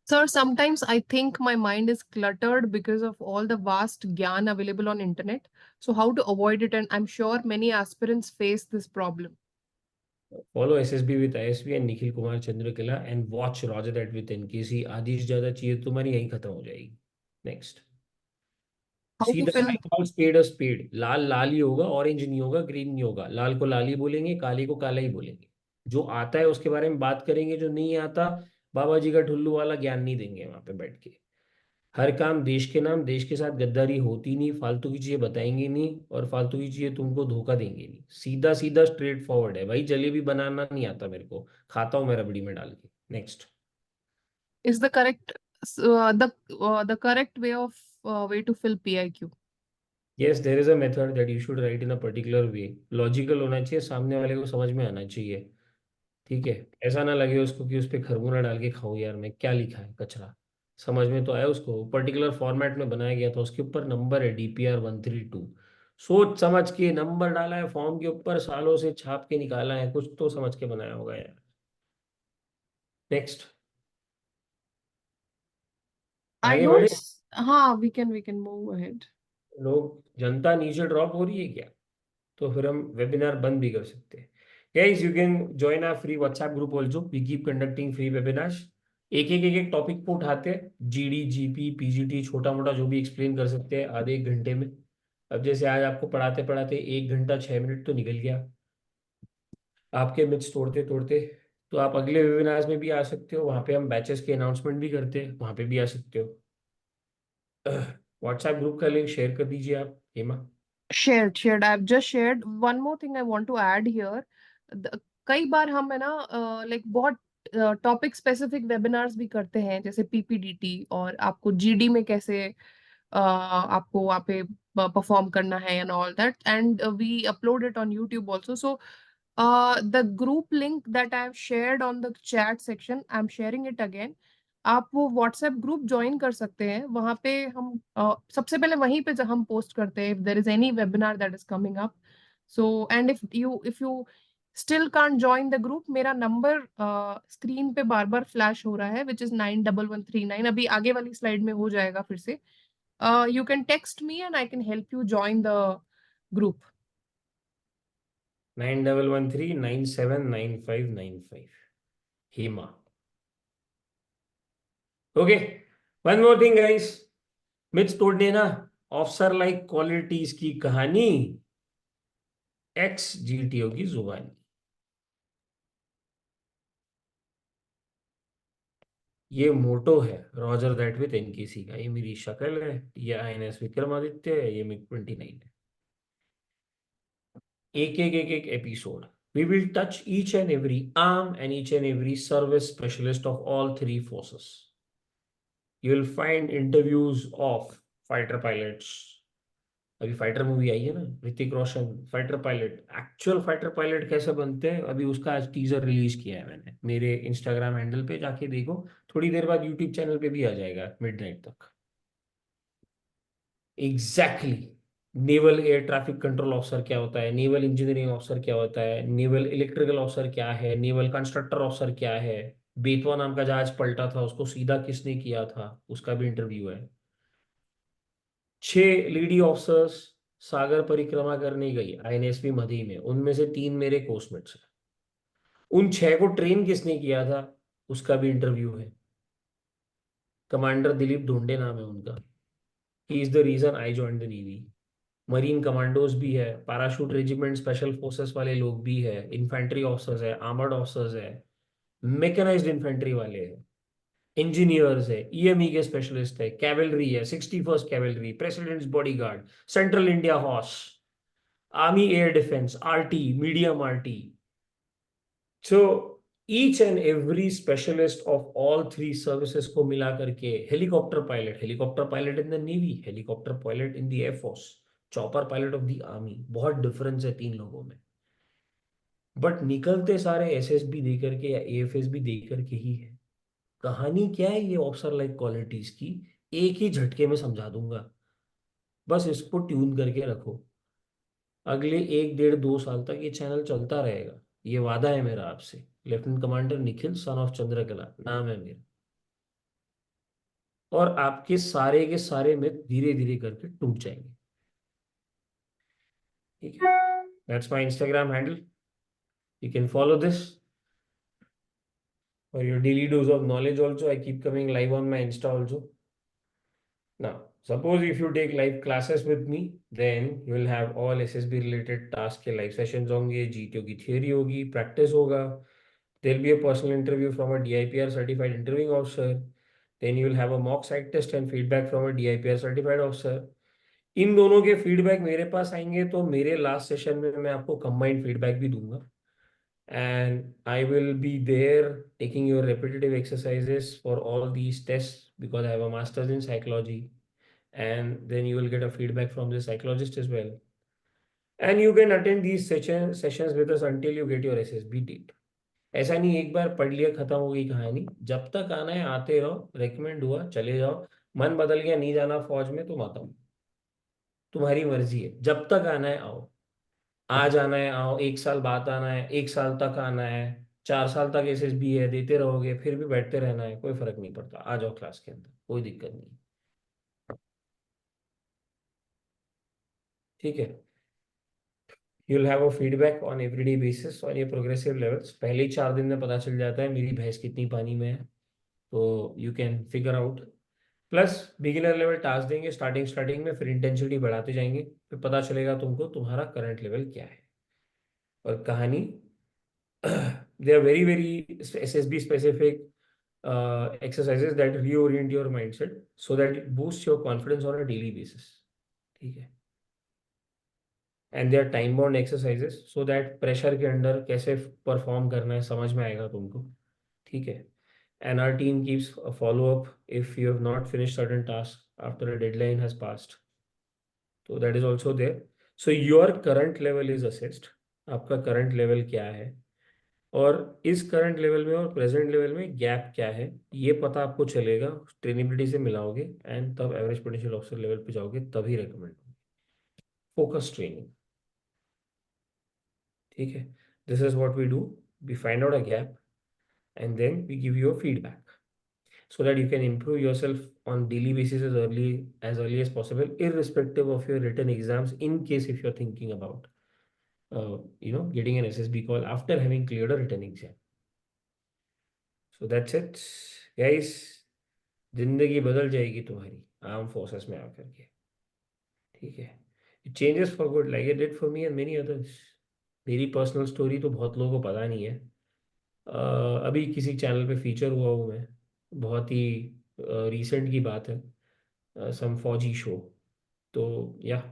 Sir, sometimes I think my mind is cluttered because of all the vast gyan available on internet. So how to avoid it? And I'm sure many aspirants face this problem. Follow SSB with ISB and Nikhil Kumar Chandrakila and watch Roger that with NKC. आधी से ज्यादा चीजें तुम्हारी यहीं खत्म हो जाएगी। Next. How to सीधा fill? I call spade a spade. लाल लाल ही होगा, ऑरेंज नहीं होगा, ग्रीन नहीं होगा। लाल को लाल ही बोलेंगे, काली को काला ही बोलेंगे। जो आता है उसके बारे में बात करेंगे, जो नहीं आता बाबा जी का ठुल्लू वाला ज्ञान नहीं देंगे वहां पे बैठ के। हर काम देश के नाम, देश के साथ गद्दारी होती नहीं, फालतू की चीजें बताएंगे नहीं और फालतू की चीजें तुमको धोखा देंगे नहीं। सीधा सीधा स्ट्रेट फॉरवर्ड है भाई। जलेबी बनाना नहीं आता मेरे को, खाता हूँ मैं रबड़ी में डाल के। Next. Is the correct way to fill PIQ? Yes, there is a method that you should write in a particular way. Logical होना चाहिए, सामने वाले को समझ में आना चाहिए। ठीक है, ऐसा ना लगे उसको कि उस पे खरबूरा डाल के खाऊं यार मैं, क्या लिखा है कचरा। समझ में तो आया उसको, पर्टिकुलर फॉर्मेट में बनाया गया था, उसके ऊपर नंबर है DPR 132। सोच समझ के नंबर डाला है फॉर्म के ऊपर, सालों से छाप के निकाला है, कुछ तो समझ के बनाया होगा यार। नेक्स्ट। I आगे don't. बढ़े। We can move ahead. लोग, जनता नीचे ड्रॉप हो रही है क्या? तो फिर हम वेबिनार बंद भी कर सकते हैं। Guys you can join our free WhatsApp group also, we keep conducting free webinars. एक एक टॉपिक को उठाते हैं, जीडी, जीपी, पीजीटी, छोटा मोटा जो भी एक्सप्लेन कर सकते हैं आधे एक घंटे में। अब जैसे आज आपको पढ़ाते पढ़ाते 1 घंटा 6 मिनट तो निकल गया आपके मिथ्स तोड़ते तोड़ते। तो आप अगले वेबिनार्स में भी आ सकते हो, वहाँ पे हम बैचेस के अनाउंसमेंट भी करते हैं, वहाँ पे भी आ सकते हो। व्हाट्सएप ग्रुप का लिंक शेयर कर दीजिए आप, Hema. Shared. I've just shared. One more thing I want to add here. कई बार हम है ना लाइक बहुत टॉपिक स्पेसिफिक वेबिनार्स भी करते हैं, जैसे PPDT, और आपको GD में कैसे आपको वहाँ पे परफॉर्म करना है and all that, and we upload it on YouTube also. So the group link that I have shared on the chat section, I'm sharing it again. आप वो व्हाट्सएप ग्रुप ज्वाइन कर सकते हैं, वहां पे हम सबसे पहले वहीं पे हम पोस्ट करते हैं if there is any webinar that is coming up. So and if you still can't join the group, मेरा नंबर स्क्रीन पे बार बार फ्लैश हो रहा है, विच इज 91139। अभी आगे वाली स्लाइड में हो जाएगा फिर से। You can text me and I can help you join the group. 9113979595. Hema. Okay. One more thing, guys. Myths तोड़ने ना. ऑफिसर लाइक क्वालिटीज की कहानी. एक्स जीटीओ की जुबानी. ये मोटो है रॉजर दैट विथ एनकेसी का. ये मेरी शक्ल है. ये आईएनएस विक्रमादित्य है. ये मिग 29 है. एक episode. We will touch each and every arm and each and every service specialist of all three forces. You will find interviews of fighter pilots. अभी फाइटर मूवी आई है ना, Hrithik Roshan. Fighter pilot, actual fighter pilot कैसे बनते हैं, अभी उसका आज टीजर रिलीज किया है मैंने. मेरे इंस्टाग्राम हैंडल पे जाके देखो. थोड़ी देर बाद यूट्यूब चैनल पे भी आ जाएगा मिडनाइट तक. Exactly. Naval air traffic control officer क्या होता है, नेवल इंजीनियरिंग ऑफिसर क्या होता है, नेवल इलेक्ट्रिकल ऑफिसर क्या है, नेवल कंस्ट्रक्टर ऑफिसर क्या है. बेतवा नाम का जहाज पलटा था, उसको सीधा किसने किया था, उसका भी इंटरव्यू है. 6 लेडी ऑफिसर्स सागर परिक्रमा करने गई आईएनएसवी मधी में, उनमें से 3 मेरे कोर्समेट्स हैं. उन 6 को ट्रेन किसने किया था, उसका भी इंटरव्यू है. कमांडर दिलीप ढोंडे नाम है उनका. He is the reason I join the navy. Marine commandos भी है, पैराशूट रेजिमेंट स्पेशल फोर्सेस वाले लोग भी है, इन्फेंट्री ऑफिसर्स है, आर्मर्ड ऑफिसर्स है, मैकेनाइज्ड इन्फेंट्री वाले हैं, इंजीनियर्स है, ईएमई के स्पेशलिस्ट है, कैवलरी है, 61st cavalry, president's bodyguard, central India horse, army air defence, RT, medium RT. So each and every specialist of all 3 services को मिला करके helicopter pilot in the navy, helicopter pilot in the air force, chopper pilot of the army. बहुत difference है 3 लोगों में. But निकलते सारे SSB दे करके या एएफएस भी दे करके ही है. कहानी क्या है ये ऑफिसर लाइक क्वालिटीज की, एक ही झटके में समझा दूंगा. बस इसको ट्यून करके रखो. अगले 1 1.5 2 साल तक ये चैनल चलता रहेगा. ये वादा है मेरा आपसे. Lieutenant commander Nikhil, son of Chandrakala नाम है मेरा. और आपके सारे के सारे मिथ धीरे धीरे करके टूट जाएंगे. ठीक है. That's my Instagram handle. You can follow this for your daily dose of knowledge also. I keep coming live on my Insta also. Now, suppose if you take live classes with me, then you will have all SSB related tasks के live sessions होंगे, GTO की theory होगी, practice होगा. There'll be a personal interview from a DIPR certified interviewing officer. Then you will have a mock site test and feedback from a DIPR certified officer. इन दोनों के feedback मेरे पास आएंगे तो मेरे लास्ट सेशन में मैं आपको कंबाइंड फीडबैक भी दूंगा. And I will be there taking your repetitive exercises for all these tests because I have a master's in psychology, and then you will get a feedback from the psychologist as well. And you can attend these sessions with us until you get your SSB date. ऐसा नहीं एक बार पढ़ लिया खत्म हो गई कहानी. जब तक आना है आते रहो. रेकमेंड हुआ चले जाओ. मन बदल गया नहीं जाना फौज में तो मत आओ. तुम्हारी मर्जी है. जब तक आना है आओ. आज आना है आओ, 1 साल बाद आना है, 1 साल तक आना है, 4 साल तक एसएसबी है, देते रहोगे फिर भी बैठते रहना है, कोई फर्क नहीं पड़ता. आ जाओ क्लास के अंदर, कोई दिक्कत नहीं. ठीक है. You'll have a feedback on everyday basis on ये प्रोग्रेसिव लेवल्स. पहले ही 4 दिन में पता चल जाता है मेरी भैंस कितनी पानी में है. तो you can figure out. Plus beginner level task देंगे स्टार्टिंग में, फिर इंटेंसिटी बढ़ाते जाएंगे, फिर पता चलेगा तुमको तुम्हारा करंट लेवल क्या है. और कहानी they are very SSB specific exercises that reorient your mindset so that it boosts your confidence on a daily basis. ठीक है. And they are time bound exercises so that pressure के अंदर कैसे perform करना है समझ में आएगा तुमको. ठीक है. And our team keeps a follow up if you have not finished certain tasks after a deadline has passed. So that is also there. So your current level is assessed. आपका current level क्या है और इस current level में और present level में gap क्या है, ये पता आपको चलेगा. ट्रेनेबिलिटी से मिलाओगे एंड तब एवरेज पोटेंशियल ऑफिसर लेवल पे जाओगे, तभी रिकमेंड होगी फोकस ट्रेनिंग. ठीक है. This is what we do. We find out a gap and then we give you a feedback so that you can improve yourself on daily basis as early as possible irrespective of your written exams in case if you're thinking about. getting an SSB call after having cleared a written exam. So that's it, guys. जिंदगी बदल जाएगी तुम्हारी arm forces में आकर के, ठीक है. It changes for good like it did for me and many others. मेरी पर्सनल स्टोरी तो बहुत लोगों को पता नहीं है. अभी किसी चैनल पे फीचर हुआ हूँ मैं, बहुत ही रीसेंट की बात है, सम फौजी शो. तो या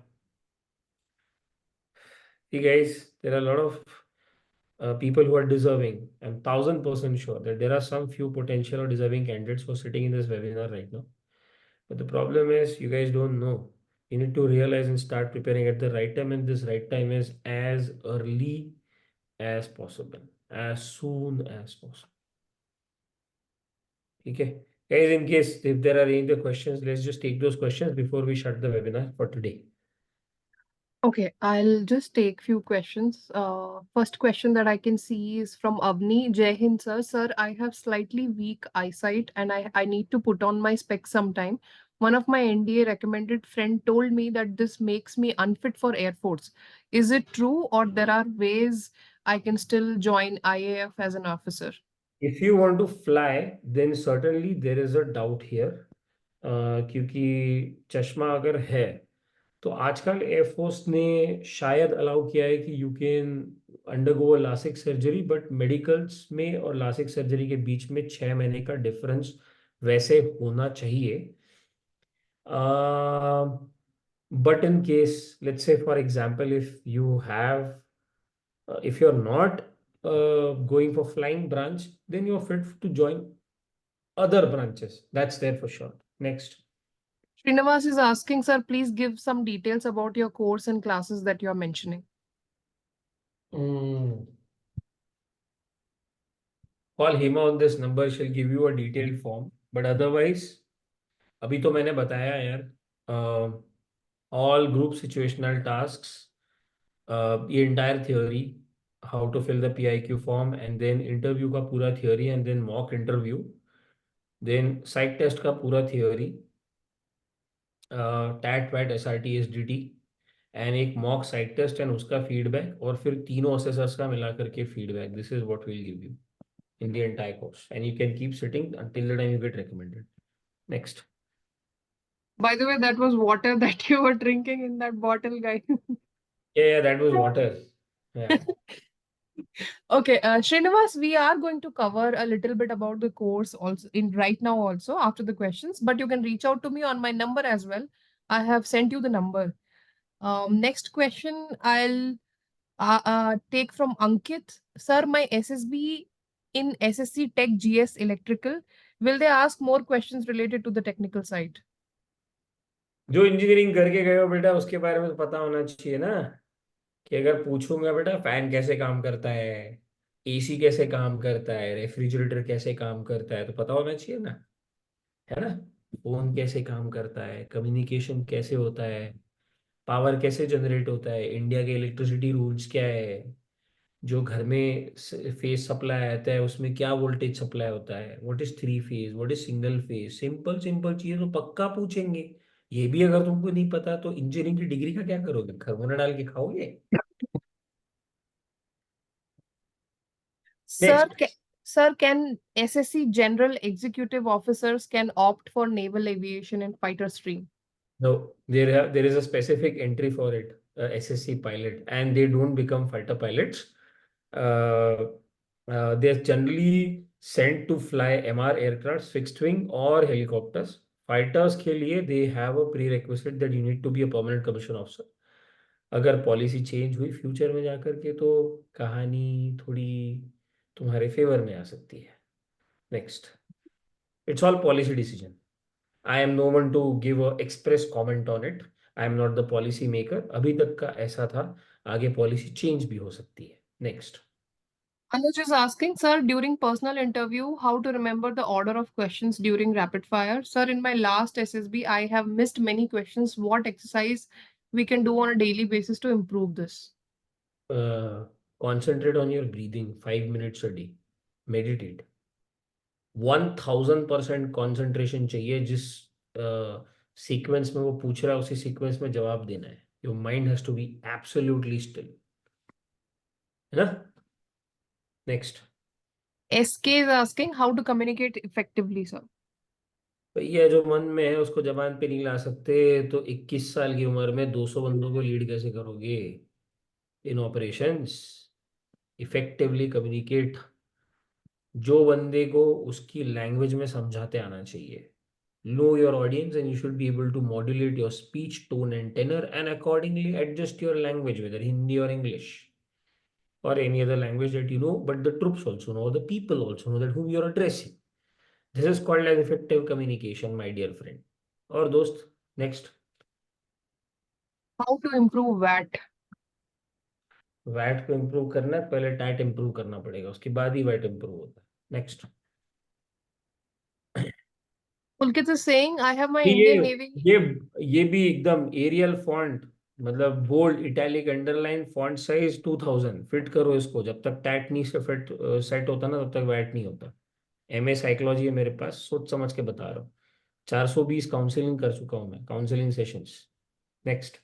guys, there are a lot of people who are deserving. I'm 1000% sure that there are some few potential or deserving candidates who are sitting in this webinar right now. But the problem is you guys don't know. You need to realize and start preparing at the right time, and this right time is as early as possible, as soon as possible. Okay. Guys, in case if there are any other questions, let's just take those questions before we shut the webinar for today. Okay, I'll just take few questions. First question that I can see is from Avni. Jai Hind, sir. Sir, I have slightly weak eyesight and I need to put on my specs sometime. One of my NDA recommended friend told me that this makes me unfit for Air Force. Is it true, or there are ways I can still join IAF as an officer? If you want to fly, then certainly there is a doubt here. क्योंकि चश्मा अगर है तो आजकल air force ने शायद allow किया है कि you can undergo LASIK surgery, but medicals में और लासिक सर्जरी के बीच में 6 महीने का डिफरेंस वैसे होना चाहिए. But in case let's say for example if you're not going for flying branch, then you're fit to join other branches. That's there for sure. Next. Srinivas is asking, sir, please give some details about your course and classes that you are mentioning. Call Hema on this number. She'll give you a detailed form. But otherwise, अभी तो मैंने बताया यार, all group situational tasks, ये entire theory, how to fill the PIQ form, and then interview का पूरा theory, and then mock interview, then psych test का पूरा theory, टैट वैट SRT SDT, एंड एक मॉक साइड टेस्ट एंड उसका feedback, और फिर तीनों असेसर्स का मिला करके feedback. This is what will give you in the entire course, and you can keep sitting until the time you get recommended. Next. By the way, that was water that you were drinking in that bottle, guy. Yeah, that was water. Yeah. Okay, Srinivas, we are going to cover a little bit about the course also in right now also after the questions, but you can reach out to me on my number as well. I have sent you the number. Next question I'll take from Ankit. Sir, my SSB in SSC Tech GS Electrical, will they ask more questions related to the technical side? जो engineering करके गए हो बेटा, उसके बारे में तो पता होना चाहिए ना. कि अगर पूछूंगा बेटा फैन कैसे काम करता है, एसी कैसे काम करता है, रेफ्रिजरेटर कैसे काम करता है, तो पता होना चाहिए ना, है ना. फोन कैसे काम करता है, कम्युनिकेशन कैसे होता है, पावर कैसे जनरेट होता है, इंडिया के इलेक्ट्रिसिटी रूल्स क्या है, जो घर में फेज सप्लाई आता है उसमें क्या वोल्टेज सप्लाई होता है, what is three phase, what is single phase. Simple simple चीजें तो पक्का पूछेंगे. ये भी अगर तुमको नहीं पता तो इंजीनियरिंग की डिग्री का क्या करोगे, खरगोना डाल के खाओगे. Sir, next. sir, can SSC General Executive Officers can opt for naval aviation and fighter stream? No, there is a specific entry for it, SSC pilot, and they don't become fighter pilots. They're generally sent to fly MR aircrafts, fixed wing or helicopters. Fighters के लिए they have a prerequisite that you need to be a permanent commission officer. अगर policy change हुई future में जाकर के तो कहानी थोड़ी तुम्हारे फेवर में आ सकती है. Next. It's all policy decision. I am no one to give a express comment on it. I am not the policy maker. अभी तक का ऐसा था, आगे पॉलिसी चेंज भी हो सकती है. Next. Anuj is asking, sir, during personal interview, how to remember the order of questions during rapid fire? Sir, in my last SSB, I have missed many questions. What exercise we can do on a daily basis to improve this? Concentrate on your breathing 5 minutes a day. Meditate. 1000% concentration चाहिए. जिस sequence में वो पूछ रहा है उसी sequence में जवाब देना है. Your mind has to be absolutely still. है ना? Next. SK is asking how to communicate effectively, sir. भैया जो मन में है उसको जबान पे नहीं ला सकते, तो 21 साल की उम्र में 200 बंदों को लीड कैसे करोगे इन ऑपरेशंस? इफेक्टिवली कम्युनिकेट जो बंदे को उसकी लैंग्वेज में समझाते आना चाहिए. Know your audience and you should be able to modulate your speech, tone, and tenor, and accordingly adjust your language, whether Hindi or English or any other language that you know. But the troops also know, the people also know that whom you're addressing. This is called as effective communication, my dear friend. और दोस्त, next. How to improve VAT? वैट को improve करना है, पहले TET improve करना पड़ेगा, उसके बाद ही वैट इम्प्रूव होता है. Next. Pulkit is saying, I have my ये Indian Navy. ये ये भी एकदम एरियल फॉन्ट, मतलब bold italic underline font size 2000 fit करो इसको. जब तक टैट नहीं से फिट सेट होता ना, तब तक वैट नहीं होता. एमए साइकोलॉजी है मेरे पास, सोच समझ के बता रहा हूँ. 420 काउंसलिंग कर चुका हूँ मैं, counselling sessions. Next.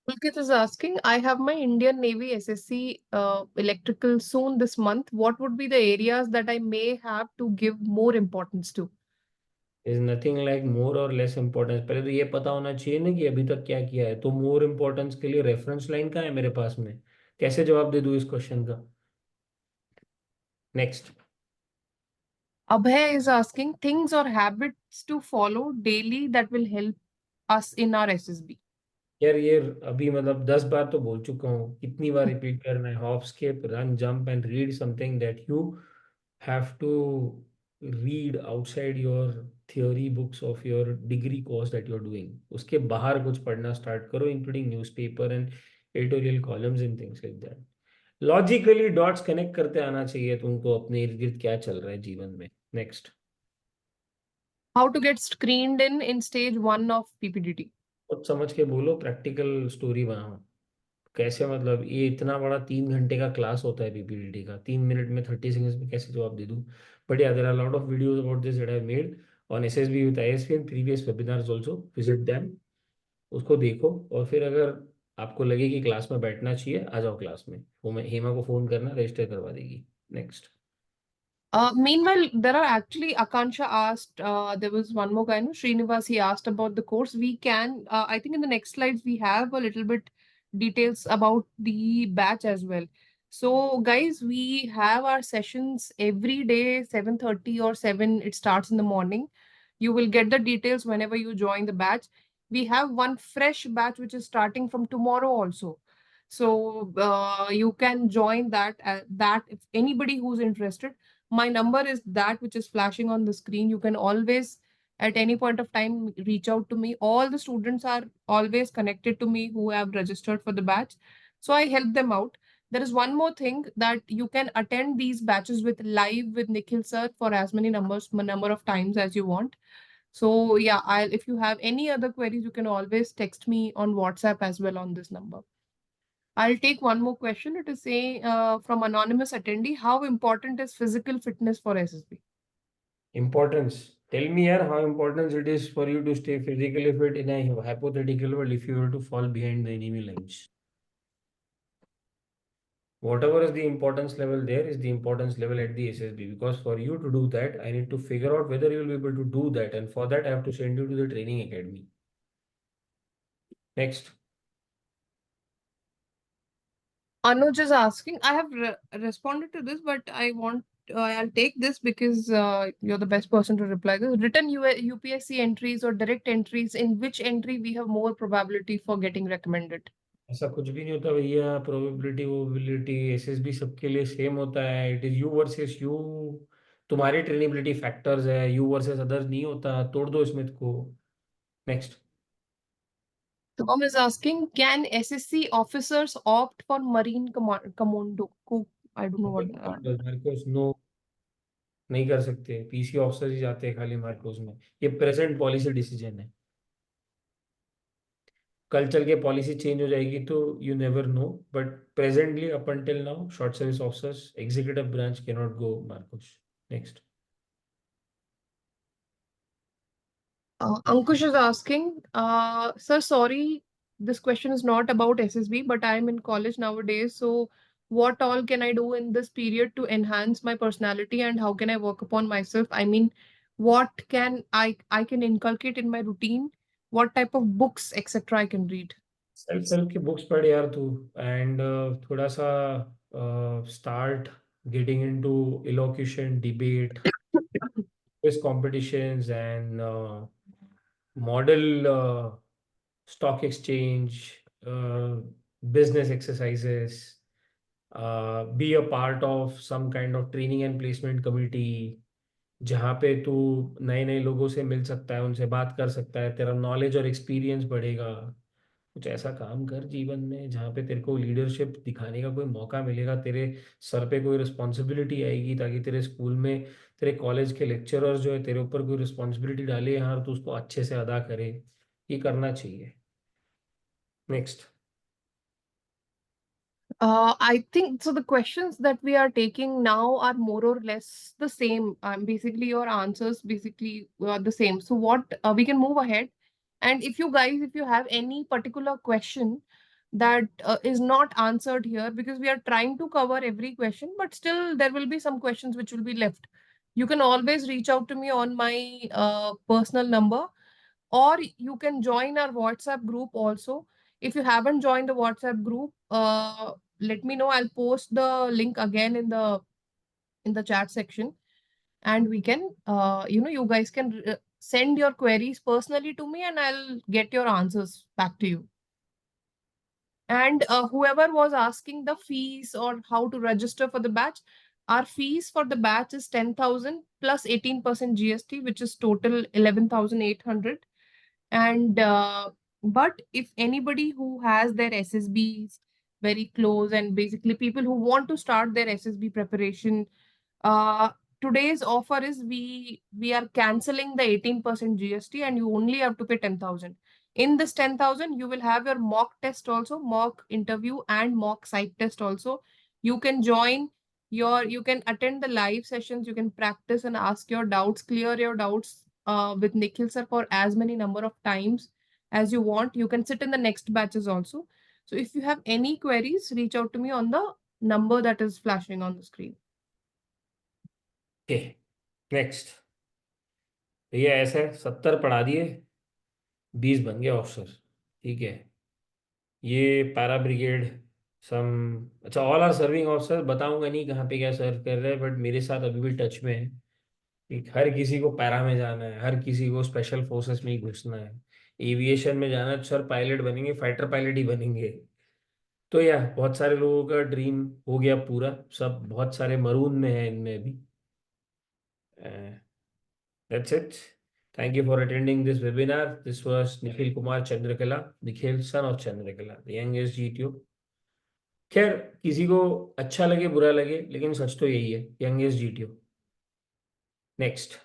Pulkit is asking, I have my Indian Navy SSC electrical soon this month. What would be the areas that I may have to give more importance to? Is nothing like more और less importance. पहले तो ये पता होना चाहिए ना कि अभी तक क्या किया है. तो मोर इंपॉर्टेंस के लिए रेफरेंस लाइन कहाँ है मेरे पास में? कैसे जवाब दे दूँ इस क्वेश्चन का? Next. Abhay is asking things or habits to follow daily that will help us in our SSB. यार ये अभी मतलब 10 बार तो बोल चुका हूँ, कितनी बार रिपीट करना है? Hop skip run jump and read something that you have to read outside your theory books of your degree course that you are doing. उसके बाहर कुछ पढ़ना स्टार्ट करो, including newspaper and editorial columns and things like that. Logically dots connect करते आना चाहिए तुमको अपने इर्द गिर्द क्या चल रहा है जीवन में. Next. How to get screened in stage 1 of PPDT. कुछ समझ के बोलो, प्रैक्टिकल स्टोरी बनाओ. कैसे, मतलब ये इतना बड़ा 3 घंटे का क्लास होता है पीपीडीटी का, 3 मिनट में 30 सेकंड्स में कैसे जवाब दे दूं? बट या there are lot of videos about this that I made on SSB with ISP and previous webinars also. Visit them, उसको देखो, और फिर अगर आपको लगे कि क्लास में बैठना चाहिए, आ जाओ क्लास में. वो मैं हेमा को फोन करना, रजिस्टर करवा देगी. Next. Meanwhile, there are actually Akansha asked, there was one more guy, no, Srinivas, he asked about the course. We can, I think in the next slides, we have a little bit details about the batch as well. So guys, we have our sessions every day, 7:30 or 7, it starts in the morning. You will get the details whenever you join the batch. We have one fresh batch which is starting from tomorrow also. So you can join that if anybody who's interested. My number is that which is flashing on the screen. You can always, at any point of time, reach out to me. All the students are always connected to me who have registered for the batch. So I help them out. There is one more thing that you can attend these batches with live with Nikhil sir for as many number of times as you want. So yeah, if you have any other queries, you can always text me on WhatsApp as well on this number. I'll take one more question. It is saying from anonymous attendee, how important is physical fitness for SSB? Importance. Tell me यार, how important it is for you to stay physically fit in a hypothetical world if you were to fall behind the enemy lines. Whatever is the importance level, there is the importance level at the SSB, because for you to do that, I need to figure out whether you will be able to do that, and for that I have to send you to the training academy. Next. Anuj is asking, I have responded to this, but I'll take this because you're the best person to reply this. Written UPSC entries or direct entries, in which entry we have more probability for getting recommended? ऐसा कुछ भी नहीं होता भैया. Probability वोबिलिटी SSB सबके लिए same होता है. It is you versus you. तुम्हारे ट्रेनेबिलिटी फैक्टर्स है, यू वर्सेस अदर्स नहीं होता. तोड़ दो इस मिथ को. Next. Tom is asking, can SSC officers opt for Marine Commando? I don't know what. MARCOS no, नहीं कर सकते. पीसी ऑफिसर ही जाते हैं खाली मार्कोस में. ये प्रेजेंट पॉलिसी डिसीजन है. कल चल के पॉलिसी चेंज हो जाएगी तो you never know, but presently up until now short service officers executive branch can not go Marcos. Next. Ankush is asking, sir, sorry, this question is not about SSB, but I'm in college nowadays. So, what all can I do in this period to enhance my personality, and how can I work upon myself? I mean, what can I can inculcate in my routine, what type of books etc I can read. Self help की books पढ़ यार तू, and थोड़ा सा start getting into elocution, debate, quiz competitions and model stock exchange, business exercises, be a part of some kind of training and placement committee, जहाँ पे तू नए नए लोगों से मिल सकता है, उनसे बात कर सकता है, तेरा नॉलेज और एक्सपीरियंस बढ़ेगा। कुछ ऐसा काम कर जीवन में जहाँ पे तेरे को लीडरशिप दिखाने का कोई मौका मिलेगा, तेरे सर पे कोई रिस्पॉन्सिबिलिटी आएगी, ताकि तेरे स्कूल में तेरे कॉलेज के लेक्चरर्स जो है तेरे ऊपर कोई रिस्पॉन्सिबिलिटी डाले यार, तो उसको अच्छे से अदा करे। ये करना चाहिए। Next. I think so. The questions that we are taking now are more or less the same. Basically, your answers basically are the same. So, what we can move ahead. And if you guys, if you have any particular question that is not answered here, because we are trying to cover every question, but still there will be some questions which will be left. You can always reach out to me on my personal number, or you can join our WhatsApp group also. If you haven't joined the WhatsApp group, let me know. I'll post the link again in the chat section, and we can you guys can send your queries personally to me, and I'll get your answers back to you. And whoever was asking the fees or how to register for the batch, our fees for the batch is 10,000 plus 18% GST, which is total 11,800. And but if anybody who has their SSBs very close, and basically people who want to start their SSB preparation, uh, today's offer is we are canceling the 18% GST, and you only have to pay 10,000. In this 10,000, you will have your mock test also, mock interview and mock psych test also. You can join you can attend the live sessions, you can practice and ask your doubts, clear your doubts with Nikhil sir for as many number of times as you want. You can sit in the next batches also. So if you have any queries, reach out to me on the number that is flashing on the screen. Okay, next. भैया ऐसे 70 पढ़ा दिए, 20 बन गए officer. ठीक है, ये para brigade सम, अच्छा, ऑल आर सर्विंग ऑफिसर, बताऊंगा नहीं कहाँ पे क्या सर्व कर रहे हैं, बट मेरे साथ अभी भी टच में है। ठीक, हर किसी को पैरा में जाना है, हर किसी को स्पेशल फोर्सेस में ही घुसना है, एविएशन में जाना है तो सर पायलट बनेंगे, फाइटर पायलट ही बनेंगे। तो यार बहुत सारे लोगों का ड्रीम हो गया पूरा, सब बहुत सारे मरून में है इनमें भी। That's it. Thank you for attending this webinar. This was Nikhil Kumar Chandrakala, Nikhil, son of Chandrakala, the youngest GTO. खैर, किसी को अच्छा लगे बुरा लगे, लेकिन सच तो यही है, यंगेस्ट जीटीओ। नेक्स्ट,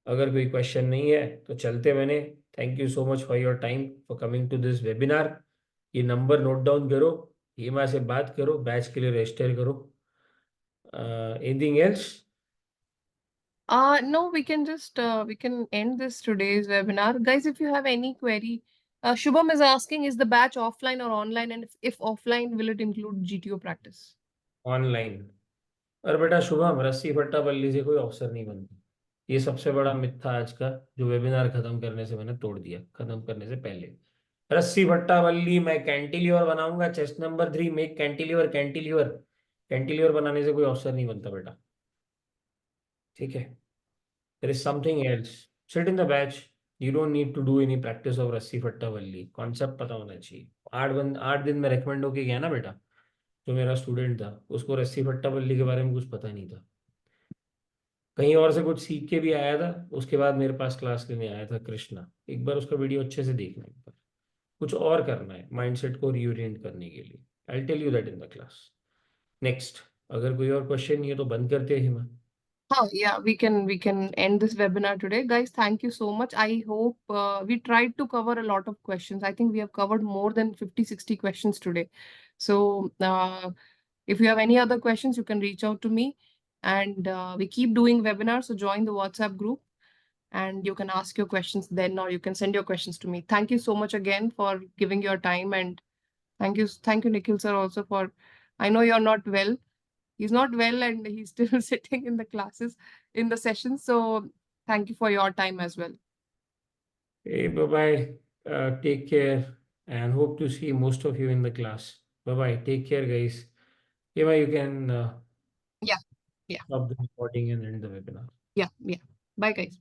अगर कोई क्वेश्चन नहीं है तो चलते बने। Thank you so much for your time, for coming to this webinar. ये नंबर नोट डाउन करो, हेमा से बात करो, बैच के लिए रजिस्टर करो। Anything else? No, we can just we can end this today's webinar. Guys, if you have any query, Shubham is asking, is the batch offline or online? And if offline, will it include GTO practice? Online. और बेटा शुभम, रस्सी फट्टा बल्ली से कोई अफसर नहीं बनता। ये सबसे बड़ा मिथ था आज का, जो वेबिनार खत्म करने से मैंने तोड़ दिया, खत्म करने से पहले। रस्सी फट्टा बल्ली, मैं कैंटिलीवर बनाऊंगा, chest number 3, make cantilever, cantilever, cantilever बनाने से कोई अफसर नहीं बनता बेटा। ठीक है, there is something else. Sit in the batch, you don't need to do any practice of रस्सी फट्टा बल्ली, कॉन्सेप्ट पता होना चाहिए। 8 दिन में रिकमेंड होके गया ना बेटा, जो मेरा स्टूडेंट था उसको रस्सी फट्टा बल्ली के बारे में कुछ पता नहीं था, कहीं और से कुछ सीख के भी आया था, उसके बाद मेरे पास क्लास लेने आया था कृष्णा। एक बार उसका वीडियो अच्छे से देखना, एक बार कुछ और करना है माइंडसेट को रीओरिएंट करने के लिए। I tell you that in the class. Next, अगर कोई और क्वेश्चन नहीं है तो बंद करते हैं हिमा। Oh, yeah, we can end this webinar today. Guys, thank you so much. I hope we tried to cover a lot of questions. I think we have covered more than 50, 60 questions today. So if you have any other questions, you can reach out to me. And we keep doing webinars, so join the WhatsApp group and you can ask your questions then, or you can send your questions to me. Thank you so much again for giving your time, and thank you, Nikhil sir, also for I know you're not well. He's not well and he's still sitting in the classes, in the sessions. So thank you for your time as well. Hey, bye-bye. Take care and hope to see most of you in the class. Bye-bye. Take care, guys. Eva, you can Yeah. Yeah. stop the recording and end the webinar. Yeah. Yeah. Bye, guys.